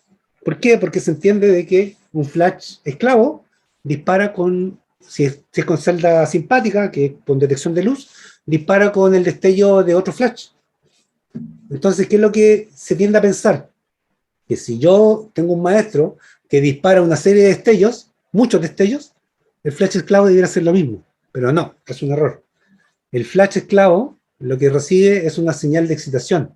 ¿Por qué? Porque se entiende de que un flash esclavo dispara con, si es con celda simpática, que con detección de luz, dispara con el destello de otro flash. Entonces, ¿qué es lo que se tiende a pensar? Que si yo tengo un maestro que dispara una serie de destellos, muchos destellos, el flash esclavo debiera hacer lo mismo. Pero no, es un error. El flash esclavo lo que recibe es una señal de excitación.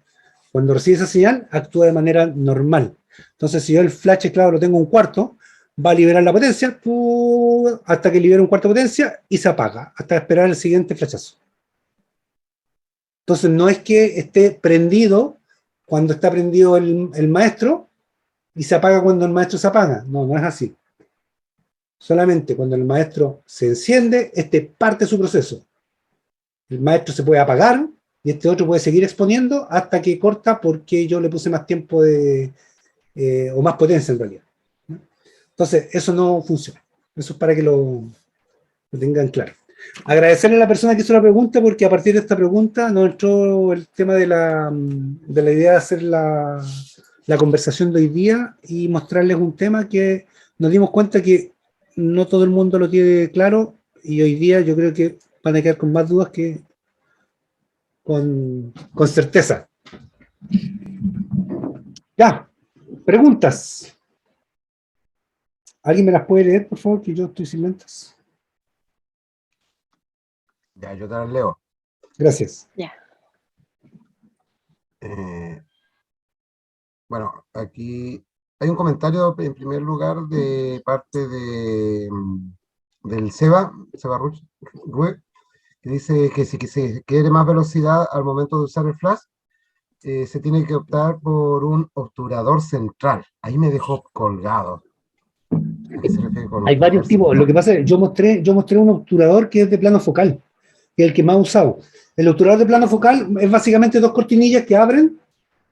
Cuando recibe esa señal, actúa de manera normal. Entonces, si yo el flash esclavo lo tengo un cuarto, va a liberar la potencia hasta que libere un cuarto de potencia y se apaga, hasta esperar el siguiente flashazo. Entonces, no es que esté prendido cuando está prendido el maestro y se apaga cuando el maestro se apaga. No, no es así. Solamente cuando el maestro se enciende, parte su proceso. El maestro se puede apagar y este otro puede seguir exponiendo hasta que corta porque yo le puse más tiempo o más potencia en realidad, ¿no? Entonces, eso no funciona. Eso es para que lo tengan claro. Agradecerle a la persona que hizo la pregunta, porque a partir de esta pregunta nos entró el tema de la idea de hacer la conversación de hoy día y mostrarles un tema que nos dimos cuenta que no todo el mundo lo tiene claro, y hoy día yo creo que van a quedar con más dudas que con certeza. Ya, preguntas. ¿Alguien me las puede leer, por favor? Que yo estoy sin lentes. Ya, yo te las leo. Gracias. Ya. Bueno, aquí hay un comentario en primer lugar de parte del Seba Rue, que dice que si se quiere más velocidad al momento de usar el flash, se tiene que optar por un obturador central. Ahí me dejó colgado. ¿A qué se refiere con Hay varios tipos. central? Lo que pasa es que yo mostré un obturador que es de plano focal, que es el que más he usado. El obturador de plano focal es básicamente dos cortinillas que abren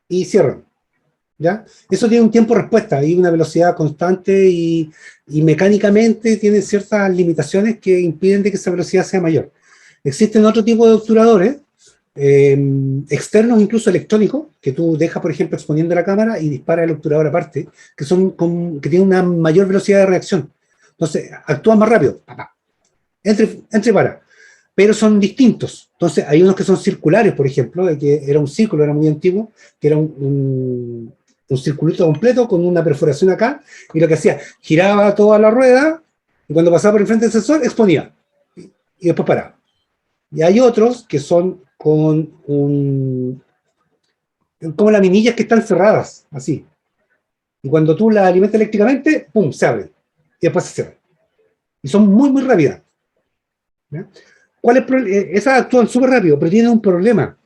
y cierran, ¿ya? Eso tiene un tiempo de respuesta y una velocidad constante, y mecánicamente tiene ciertas limitaciones que impiden de que esa velocidad sea mayor. Existen otro tipo de obturadores, externos, incluso electrónicos, que tú dejas, por ejemplo, exponiendo la cámara y dispara el obturador aparte, que que tienen una mayor velocidad de reacción. Entonces, actúan más rápido. Entre para. Pero son distintos. Entonces, hay unos que son circulares, por ejemplo, de que era un círculo, era muy antiguo, que era un circulito completo con una perforación acá, y lo que hacía, giraba toda la rueda, y cuando pasaba por el frente del sensor, exponía, y después paraba. Y hay otros que son como laminillas que están cerradas, así. Y cuando tú las alimentas eléctricamente, ¡pum!, se abren. Y después se cierran. Y son muy, muy rápidas, ¿ya? Esas actúan súper rápido, pero tienen un problema,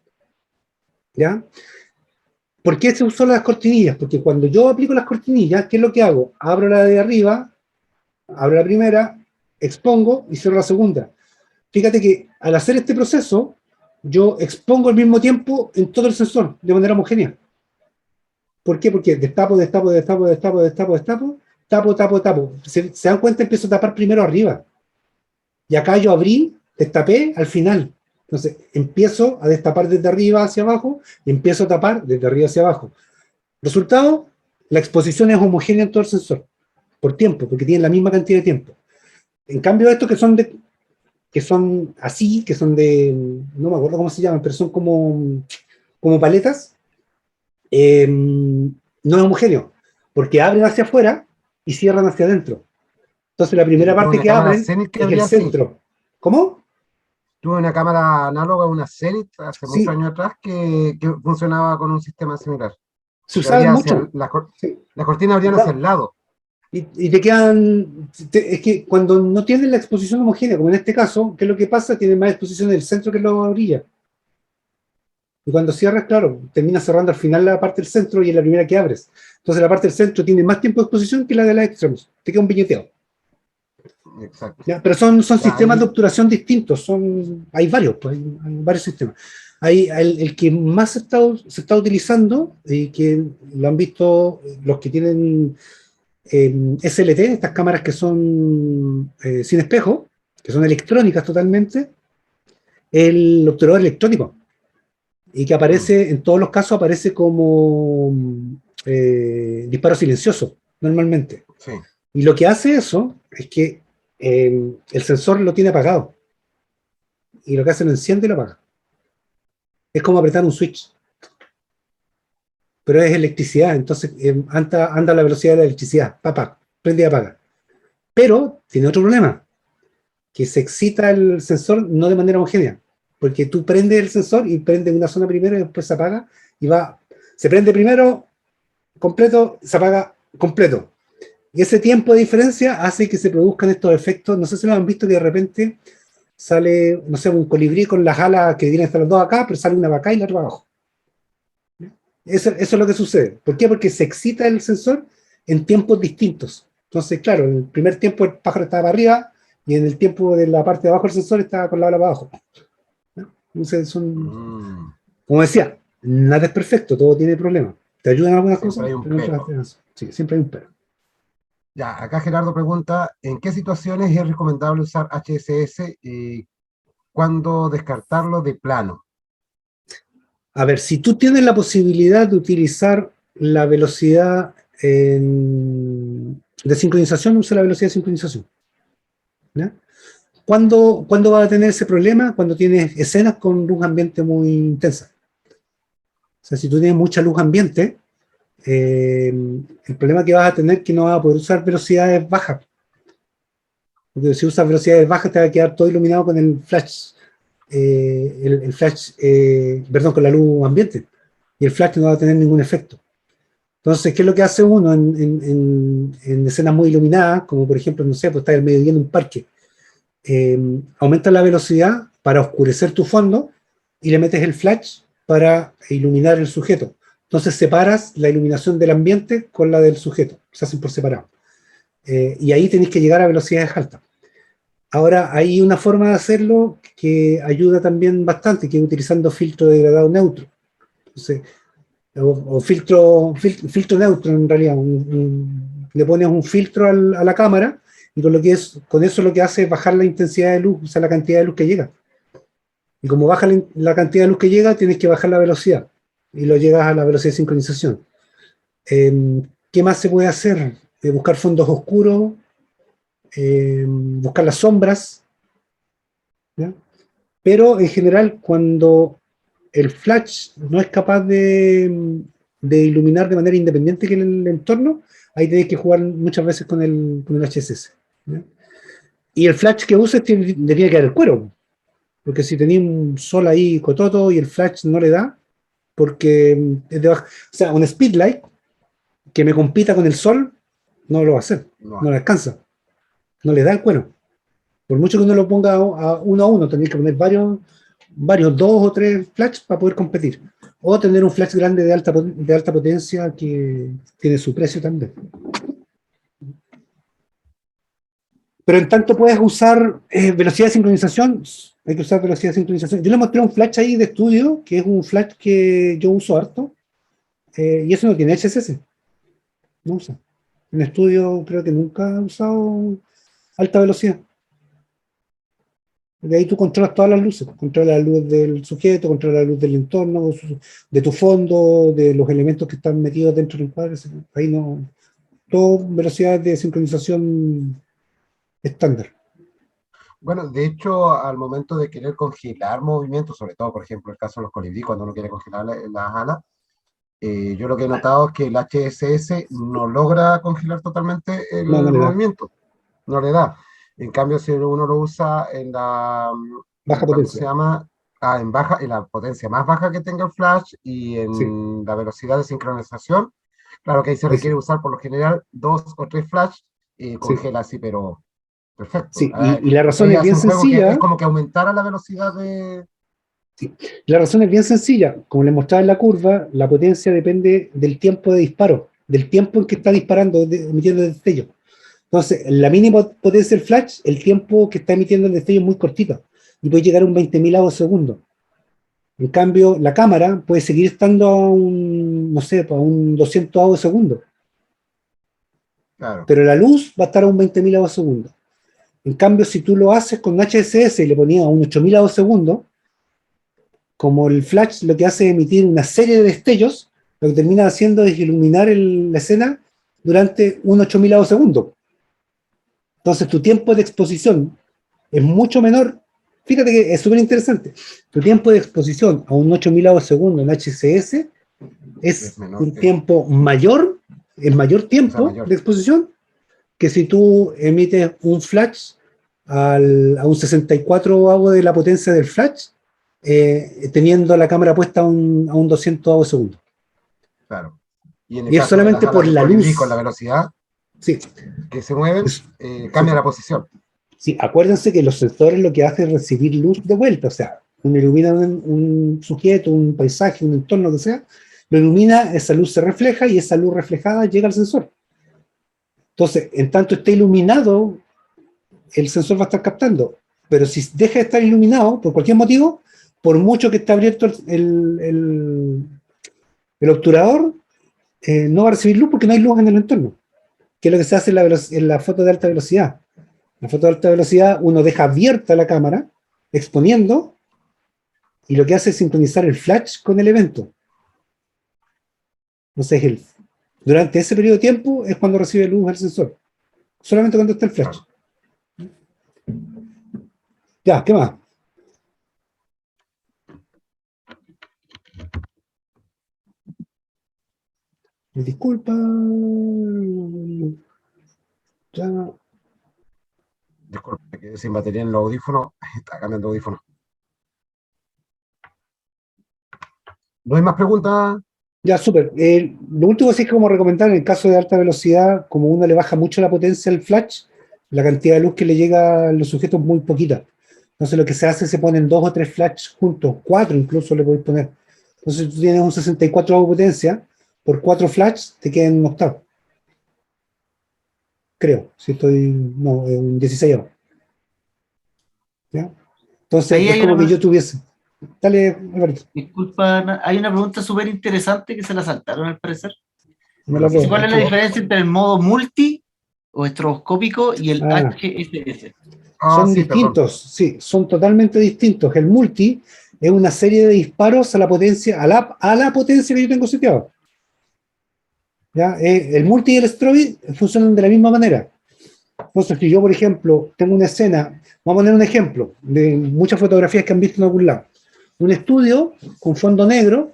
¿ya? ¿Por qué se usó las cortinillas? Porque cuando yo aplico las cortinillas, ¿qué es lo que hago? Abro la de arriba, abro la primera, expongo y cierro la segunda. Fíjate que al hacer este proceso, yo expongo al mismo tiempo en todo el sensor, de manera homogénea. ¿Por qué? Porque destapo, destapo, destapo, destapo, destapo, destapo, tapo, tapo, tapo. ¿Se dan cuenta? Empiezo a tapar primero arriba. Y acá yo abrí, destapé al final. Entonces, empiezo a destapar desde arriba hacia abajo y empiezo a tapar desde arriba hacia abajo. Resultado, la exposición es homogénea en todo el sensor, por tiempo, porque tienen la misma cantidad de tiempo. En cambio, estos que son así, que son no me acuerdo cómo se llaman, pero son como paletas, no es homogéneo, porque abren hacia afuera y cierran hacia adentro. Entonces la primera parte que abren es el centro. ¿Cómo? Tuve una cámara análoga, una Zenit, hace muchos Sí. años atrás, que funcionaba con un sistema similar. Se porque usaban habría hacia mucho. Sí. las cortinas habrían hacia el lado. Y te quedan, es que cuando no tienes la exposición homogénea, como en este caso, ¿qué es lo que pasa? Tienes más exposición en el centro que en la orilla. Y cuando cierras, claro, terminas cerrando al final la parte del centro y es la primera que abres. Entonces la parte del centro tiene más tiempo de exposición que la de las extremos. Te queda un viñeteo. Exacto. ¿Ya? Pero son Ya, sistemas de obturación distintos. Hay varios, pues, hay varios sistemas. Hay, el que más se está utilizando y que lo han visto los que tienen SLT, estas cámaras que son sin espejo, que son electrónicas totalmente, el obturador electrónico, y que mm, aparece, en todos los casos, aparece como disparo silencioso, normalmente. sí. Y lo que hace eso es que el sensor lo tiene apagado, y lo que hace lo enciende y lo apaga. Es como apretar un switch, pero es electricidad, entonces anda a la velocidad de la electricidad, papá, prende y apaga. Pero tiene otro problema, que se excita el sensor no de manera homogénea, porque tú prendes el sensor y prende una zona primero y después se apaga y se prende primero completo, se apaga completo. Y ese tiempo de diferencia hace que se produzcan estos efectos. No sé si lo han visto, que de repente sale, no sé, un colibrí con las alas que vienen hasta los dos acá, pero sale una para acá y la otra abajo. Eso es lo que sucede. ¿Por qué? Porque se excita el sensor en tiempos distintos. Entonces, claro, en el primer tiempo el pájaro estaba para arriba y en el tiempo de la parte de abajo del sensor estaba con la ala para abajo. ¿No? Entonces, Mm, como decía, nada es perfecto, todo tiene problemas. Te ayudan en algunas siempre cosas, hay un pero en otras, pero. sí, siempre hay un pero. Ya, acá Gerardo pregunta, ¿en qué situaciones es recomendable usar HSS y cuándo descartarlo de plano? A ver, si tú tienes la posibilidad de utilizar la velocidad de sincronización, usa la velocidad de sincronización. ¿Ya? ¿Cuándo vas a tener ese problema? Cuando tienes escenas con luz ambiente muy intensa. O sea, si tú tienes mucha luz ambiente, el problema que vas a tener es que no vas a poder usar velocidades bajas. Porque si usas velocidades bajas te va a quedar todo iluminado con el flash, el flash, perdón, con la luz ambiente. Y el flash no va a tener ningún efecto. Entonces, ¿qué es lo que hace uno en escenas muy iluminadas? Como por ejemplo, no sé, pues está en el mediodía en un parque. Aumentas la velocidad para oscurecer tu fondo y le metes el flash para iluminar el sujeto. Entonces separas la iluminación del ambiente con la del sujeto, se hacen por separado. Y ahí tenéis que llegar a velocidades altas. Ahora, hay una forma de hacerlo que ayuda también bastante, que es utilizando filtro degradado neutro. Entonces, o filtro neutro en realidad. Le pones un filtro a la cámara y con eso lo que hace es bajar la intensidad de luz, o sea, la cantidad de luz que llega. Y como baja la cantidad de luz que llega, tienes que bajar la velocidad y lo llegas a la velocidad de sincronización. ¿Qué más se puede hacer? Buscar fondos oscuros, buscar las sombras, ¿ya? Pero en general, cuando el flash no es capaz de iluminar de manera independiente que el entorno, ahí tenéis que jugar muchas veces con el HSS. ¿Ya? Y el flash que uses debería quedar el cuero, porque si tenéis un sol ahí cototo y el flash no le da, porque es de baja, o sea, un speedlight que me compita con el sol, no lo va a hacer, No, no le alcanza, no le da el cuero. Por mucho que uno lo ponga a uno, tenéis que poner varios, dos o tres flash para poder competir. O tener un flash grande de alta potencia que tiene su precio también. Pero en tanto puedes usar velocidad de sincronización, hay que usar velocidad de sincronización. Yo le mostré un flash ahí de estudio, que es un flash que yo uso harto, y eso no tiene HSS, no usa. En estudio creo que nunca he usado alta velocidad. De ahí tú controlas todas las luces, controlas la luz del sujeto, controlas la luz del entorno, de tu fondo, de los elementos que están metidos dentro del cuadro. Ahí no, todo velocidad de sincronización estándar. bueno, de hecho, al momento de querer congelar movimientos, sobre todo, por ejemplo, el caso de los colibrí, cuando uno quiere congelar las alas, yo lo que he notado es que el HSS no logra congelar totalmente el No, no le da. movimiento, no le da. En cambio, si uno lo usa en Baja ¿cómo se potencia. llama? en baja, en la potencia más baja que tenga el flash y Sí, en la velocidad de sincronización. Claro que ahí se eso, requiere usar por lo general 2 o 3 flash y sí, congela así, pero perfecto. sí. Y la Porque razón ahí es hace bien un juego que es sencilla. como que aumentara la velocidad de... Sí. La razón es bien sencilla. Como les mostraba en la curva, la potencia depende del tiempo de disparo, del tiempo en que está disparando, emitiendo el destello. Entonces, la mínima potencia del flash, el tiempo que está emitiendo el destello es muy cortito y puede llegar a un 20.000 segundo. En cambio, la cámara puede seguir estando a un, no sé, a un 200 segundo, Claro, pero la luz va a estar a un 20.000 segundo. En cambio, si tú lo haces con HSS y le ponías a un 8.000 segundo, como el flash lo que hace es emitir una serie de destellos, lo que termina haciendo es iluminar la escena durante un 8.000 segundo. Entonces tu tiempo de exposición es mucho menor. Fíjate que es súper interesante. Tu tiempo de exposición a un 8.000 segundo en HCS es es menor, un tiempo mayor, el mayor o sea, tiempo mayor. de exposición que si tú emites un flash a un 64 de la potencia del flash, teniendo la cámara puesta a un 200 segundo. Claro. Y en el Y es caso de las solamente alas por de la colibrí con la luz. velocidad Sí, que se mueven, es, cambia sí, la posición. sí, acuérdense que los sensores lo que hacen es recibir luz de vuelta, o sea, uno ilumina un sujeto, un paisaje, un entorno, lo que sea, lo ilumina, esa luz se refleja y esa luz reflejada llega al sensor. Entonces, en tanto esté iluminado, el sensor va a estar captando. Pero si deja de estar iluminado, por cualquier motivo, por mucho que esté abierto el obturador, no va a recibir luz porque no hay luz en el entorno, que es lo que se hace en la foto de alta velocidad. En la foto de alta velocidad uno deja abierta la cámara, exponiendo, y lo que hace es sincronizar el flash con el evento. Entonces, durante ese periodo de tiempo es cuando recibe luz el sensor. Solamente cuando está el flash. Claro. Ya, ¿qué más? Disculpa. Ya. Disculpe, que sin batería en los audífonos, está cambiando audífonos. ¿No hay más preguntas? Ya, súper. Lo último sí es como recomendar en el caso de alta velocidad, como uno le baja mucho la potencia al flash, la cantidad de luz que le llega a los sujetos es muy poquita. Entonces lo que se hace es se ponen 2 o 3 flash juntos, 4 incluso le podéis poner. Entonces tú tienes un 64 de potencia, por 4 flash te quedan un octavo, creo. Si estoy, no, un 16. ¿Ya? Entonces Ahí es hay como que una, yo tuviese. Dale, Alberto, disculpa, hay una pregunta súper interesante que se la saltaron al parecer. me la Dice, veo. ¿cuál es la diferencia entre el modo multi o estroboscópico y el Ah, HSS? Ah, son sí, perdón. distintos, sí, son totalmente distintos. El multi es una serie de disparos a la potencia, a la potencia que yo tengo seteado. ¿Ya? El multi y el strobe funcionan de la misma manera. Entonces, si yo, por ejemplo, tengo una escena, vamos a poner un ejemplo de muchas fotografías que han visto en algún lado. Un estudio con fondo negro,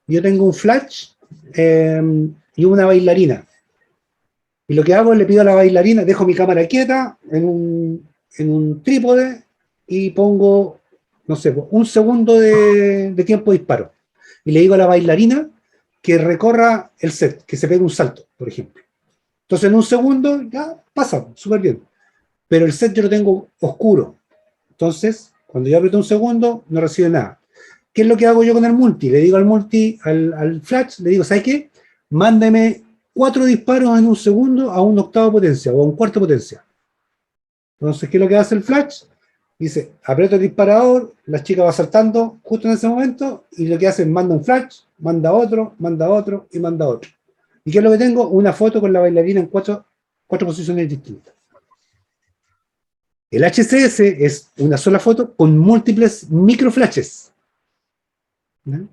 yo tengo un flash eh, y una bailarina. Y lo que hago es le pido a la bailarina, dejo mi cámara quieta en un trípode y pongo, no sé, un segundo de tiempo de disparo. Y le digo a la bailarina que recorra el set, que se pegue un salto, por ejemplo. Entonces en un segundo ya pasa, súper bien. Pero el set yo lo tengo oscuro. Entonces, cuando yo aprieto un segundo, no recibe nada. ¿Qué es lo que hago yo con el multi? Le digo al multi, al flash, le digo, ¿sabes qué? Mándeme 4 disparos en un segundo a un octavo potencia o a un cuarto potencia. Entonces, ¿qué es lo que hace el flash? Dice, aprieto el disparador, la chica va saltando justo en ese momento y lo que hace es manda un flash, manda otro y manda otro. ¿Y qué es lo que tengo? Una foto con la bailarina en cuatro posiciones distintas. El HCS es una sola foto con múltiples microflashes. ¿No?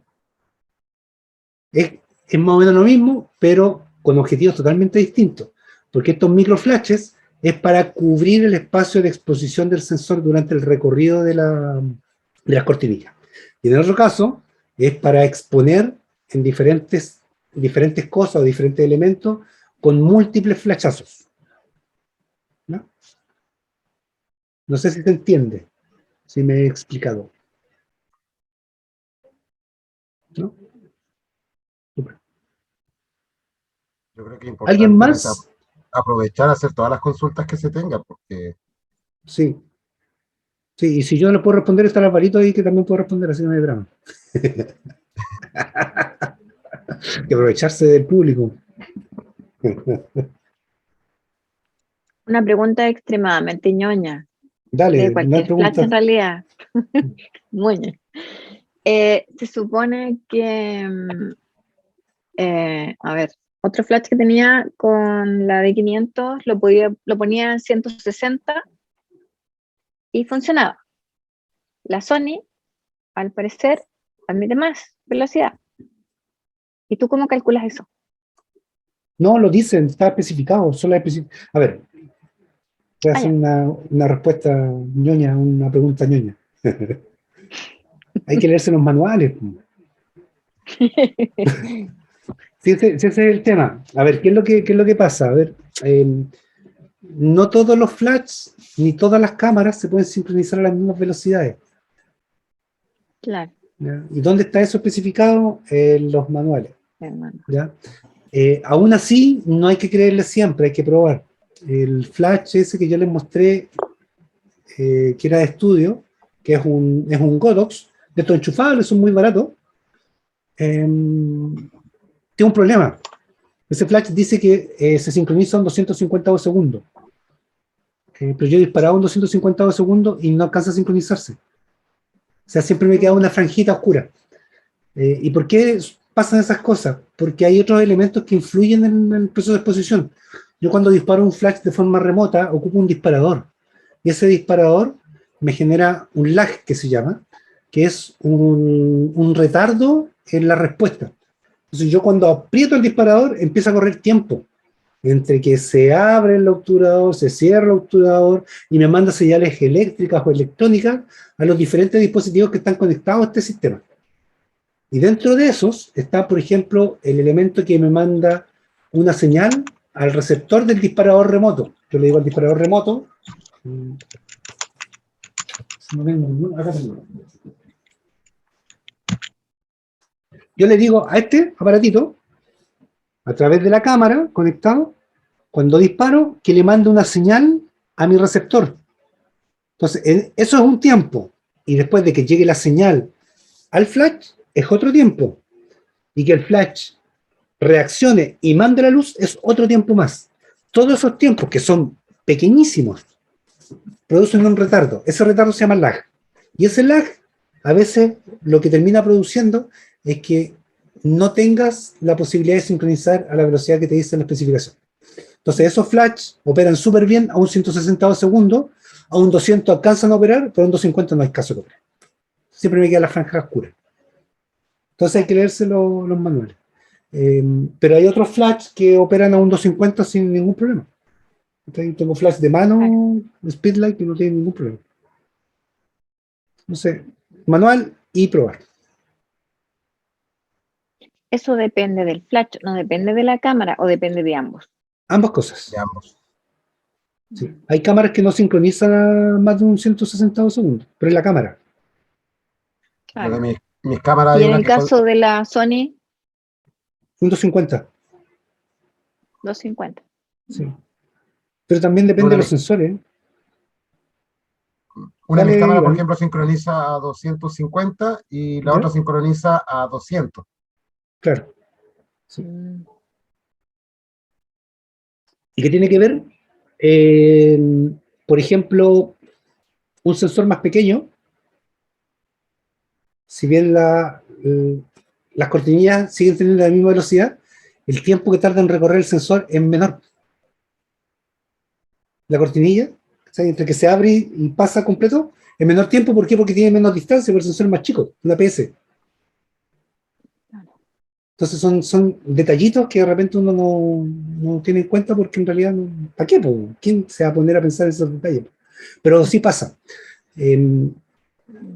Es más o menos lo mismo, pero con objetivos totalmente distintos. Porque estos microflashes es para cubrir el espacio de exposición del sensor durante el recorrido de las cortinillas. Y en el otro caso, es para exponer en diferentes cosas o diferentes elementos con múltiples flashazos. ¿No? No sé si se entiende, si me he explicado. ¿no? Súper. Yo creo que es ¿Alguien importante más? aprovechar a hacer todas las consultas que se tengan, porque Sí. Sí, y si yo no le puedo responder, está el Alvarito ahí que también puedo responder, así no hay drama. Que aprovecharse del público. Una pregunta extremadamente ñoña, de Dale, no hay cualquier flash preguntas. en realidad. Muy ñoña. Se supone que, a ver, otro flash que tenía con la de 500 lo ponía en 160 y funcionaba. La Sony, al parecer, admite más velocidad. ¿Y tú cómo calculas eso? No, lo dicen, está especificado. A ver, voy a Ah, hacer ya. una respuesta ñoña, una pregunta ñoña. Hay que leerse los manuales. Si ese es el tema. A ver, ¿qué es lo que pasa? A ver, no todos los flash ni todas las cámaras se pueden sincronizar a las mismas velocidades. Claro, ¿Ya? ¿Y dónde está eso especificado? En los manuales. hermano. ¿Ya? Aún así, no hay que creerle siempre, hay que probar. El flash ese que yo les mostré, que era de estudio, que es un Godox, de estos enchufables, son muy baratos, tiene un problema. Ese flash dice que se sincroniza a un 250 segundo. Pero yo he disparado un 250 segundos y no alcanza a sincronizarse. O sea, siempre me queda una franjita oscura. ¿Y por qué pasan esas cosas? Porque hay otros elementos que influyen en el proceso de exposición. Yo cuando disparo un flash de forma remota, ocupo un disparador. Y ese disparador me genera un lag, que se llama, que es un retardo en la respuesta. Entonces yo cuando aprieto el disparador, empieza a correr tiempo entre que se abre el obturador, se cierra el obturador y me manda señales eléctricas o electrónicas a los diferentes dispositivos que están conectados a este sistema. Y dentro de esos está, por ejemplo, el elemento que me manda una señal al receptor del disparador remoto. Yo le digo al disparador remoto, yo le digo a este aparatito, a través de la cámara conectado, cuando disparo, que le mande una señal a mi receptor. Entonces, eso es un tiempo. Y después de que llegue la señal al flash, es otro tiempo. Y que el flash reaccione y mande la luz es otro tiempo más. Todos esos tiempos, que son pequeñísimos, producen un retardo. Ese retardo se llama lag. Y ese lag, a veces, lo que termina produciendo es que no tengas la posibilidad de sincronizar a la velocidad que te dice la especificación. Entonces, esos flash operan súper bien a un 160 segundos, a un 200 alcanzan a operar, pero a un 250 no hay caso de operar. Siempre me queda la franja oscura. Entonces hay que leerse los manuales. Pero hay otros flash que operan a un 250 sin ningún problema. Entonces, tengo flash de Claro. mano, Speedlight, que no tiene ningún problema. No sé, manual y probar. Eso depende del flash, no depende de la cámara o depende de ambos. Ambas cosas. de ambos. Sí. Hay cámaras que no sincronizan a más de un 160 segundos, pero es la cámara. Yo de Claro. mis cámaras Y hay en una el que son, caso de la Sony, 150. 250. Sí. Pero también depende una de de los mis, sensores. una de mis Dale, cámaras, por Iván. ejemplo, sincroniza a 250 y la ¿Ya? otra sincroniza a 200. Claro. Sí. Mm, ¿Y qué tiene que ver? Por ejemplo, un sensor más pequeño, si bien las cortinillas siguen teniendo la misma velocidad, el tiempo que tarda en recorrer el sensor es menor. La cortinilla, o sea, entre que se abre y pasa completo, es menor tiempo. ¿Por qué? Porque tiene menos distancia, porque el sensor es más chico, una PS. claro. Entonces son detallitos que de repente uno no tiene en cuenta porque en realidad, ¿para qué? Po? ¿Quién se va a poner a pensar en esos detalles? Pero sí pasa. Eh,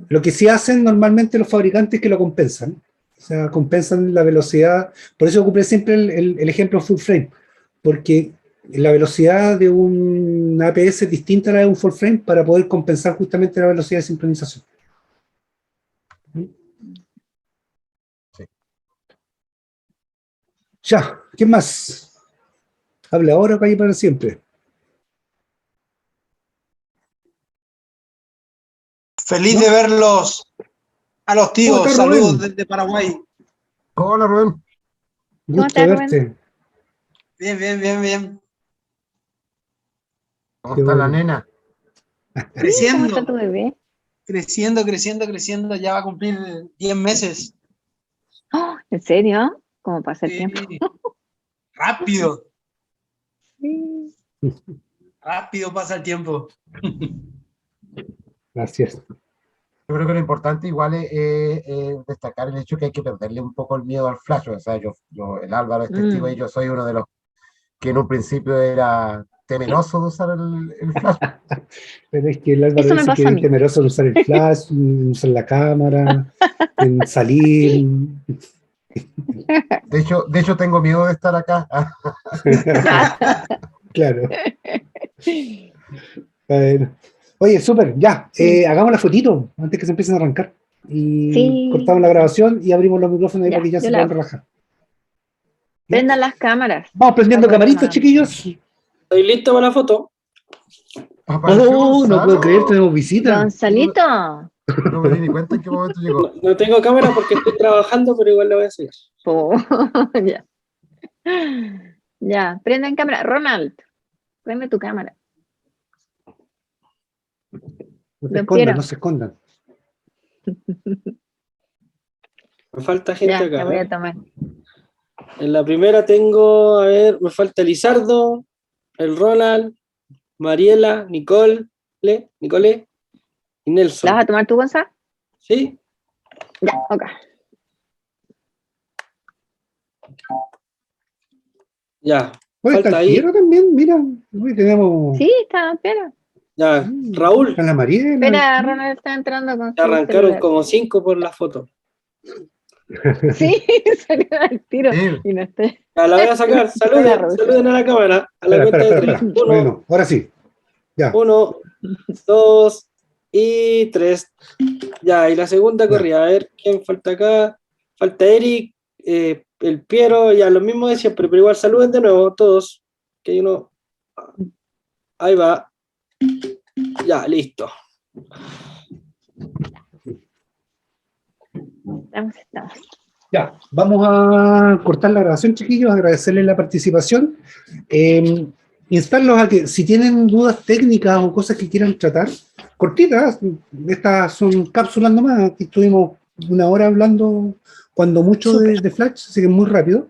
Lo que sí hacen normalmente los fabricantes es que lo compensan. O sea, compensan la velocidad. Por eso ocupé siempre el ejemplo full frame. Porque la velocidad de un APS es distinta a la de un full frame para poder compensar justamente la velocidad de sincronización. Sí. Ya, ¿quién más? Hable ahora o calle para siempre. Feliz ¿No? de verlos a los ¿Cómo tíos. estás, Saludos Rubén? desde Paraguay. Hola, Rubén. ¿Cómo Gusto estás, Rubén? verte. Bien, bien, bien, bien. ¿Cómo Qué está la bueno. nena? Sí, ¿cómo está tu Creciendo, bebé? creciendo, creciendo, creciendo. Ya va a cumplir 10 meses. ¡Oh! ¿En serio? ¿Cómo pasa el tiempo? Sí, rápido, Sí. rápido pasa el tiempo. Gracias. Yo creo que lo importante igual es destacar el hecho que hay que perderle un poco el miedo al flash. O sea, el Álvaro es testigo y Mm. yo soy uno de los que en un principio era temeroso de usar el flash. Pero es que el Álvaro Eso me dice que pasa a es mí. temeroso en usar el flash, en usar la cámara, en salir. De hecho tengo miedo de estar acá. Claro. Bueno. Oye, súper, ya. Sí. Hagamos la fotito antes que se empiecen a arrancar. Y Sí. cortamos la grabación y abrimos los micrófonos ahí para Ya, que ya yo se la puedan hago. relajar. ¿Ya? Prendan las cámaras Vamos para prendiendo poder camaritas, tomarnos. chiquillos. ¿Estoy listo para la foto? Apareció Oh, no puedo creer, Gonzalo. tenemos visita. Gonzalito. No me di ni cuenta en qué momento llegó. No tengo cámara porque estoy trabajando, pero igual la voy a seguir. Oh, ya. Ya, prendan cámara. Ronald, prende tu cámara. No se Don escondan, no Piero. se escondan. Me falta gente Ya, la acá. voy a tomar. En la primera tengo, a ver, me falta Lizardo, el Ronald, Mariela, Nicole y ¿La Nelson. vas a tomar tú, Gonzalo? ¿Sí? Ya, ok. Ya. Oye, está Falta el ahí. Piero también, mira. Uy, tenemos. Sí, está, espera. Ya. Raúl. Está la Mariela. Espera, Ronald está entrando con Ya su arrancaron celular. como 5 por la foto. Sí, salió al tiro. Sí, Y no está. Ya la voy a sacar. Espera, Saluden, Raúl. saluden a la cámara. A la Espera, cuenta de espera. 3. Bueno, ahora sí. Ya. 1, 2 y 3. Ya, y la segunda Ya. corrida. A ver, ¿quién falta acá? Falta Eric, el Piero, ya lo mismo de siempre, pero igual saluden de nuevo todos. Que hay uno. Ahí va. Ya, listo. Estamos. Ya, vamos a cortar la grabación, chiquillos, agradecerles la participación. Instarlos a que si tienen dudas técnicas o cosas que quieran tratar, cortitas, estas son cápsulas nomás, aquí estuvimos una hora hablando cuando mucho de Flash, así que muy rápido.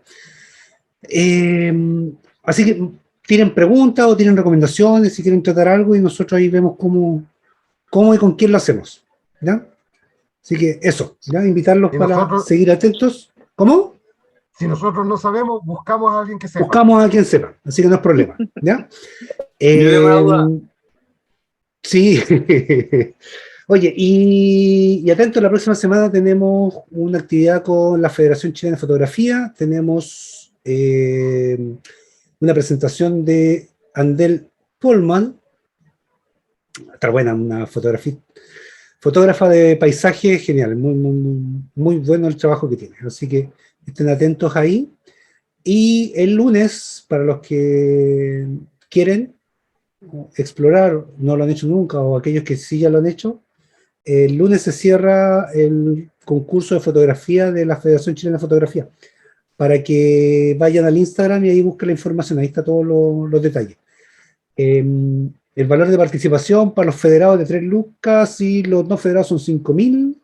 Así que tienen preguntas o tienen recomendaciones, si quieren tratar algo y nosotros ahí vemos cómo y con quién lo hacemos, ¿ya? Así que eso, ¿ya? Invitarlos y para nosotros, seguir atentos. ¿Cómo? si nosotros no sabemos, buscamos a alguien que sepa. Buscamos a quien sepa, así que no es problema, ¿ya? Yo tengo una duda. Sí. Oye, y atento, la próxima semana tenemos una actividad con la Federación Chilena de Fotografía, tenemos una presentación de Andel Polman, está buena, una fotógrafa de paisaje genial, muy bueno el trabajo que tiene, así que estén atentos ahí. Y el lunes, para los que quieren explorar, no lo han hecho nunca, o aquellos que sí ya lo han hecho, el lunes se cierra el concurso de fotografía de la Federación Chilena de Fotografía, para que vayan al Instagram y ahí busquen la información, ahí está todos los detalles. El valor de participación para los federados de 3 lucas y los no federados son 5.000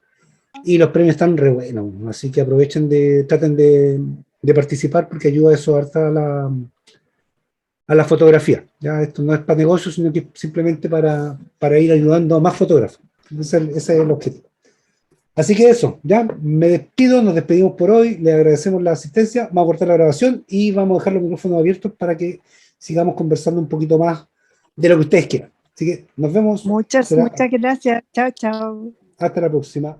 y los premios están re buenos, así que aprovechen traten de participar porque ayuda eso harta a la fotografía. Ya esto no es para negocios, sino que es simplemente para ir ayudando a más fotógrafos. Ese es el objetivo. Así que eso, ya me despido, nos despedimos por hoy, le agradecemos la asistencia, vamos a cortar la grabación y vamos a dejar los micrófonos abiertos para que sigamos conversando un poquito más de lo que ustedes quieran. Así que nos vemos. Muchas Será gracias. Chao, chao. hasta la próxima.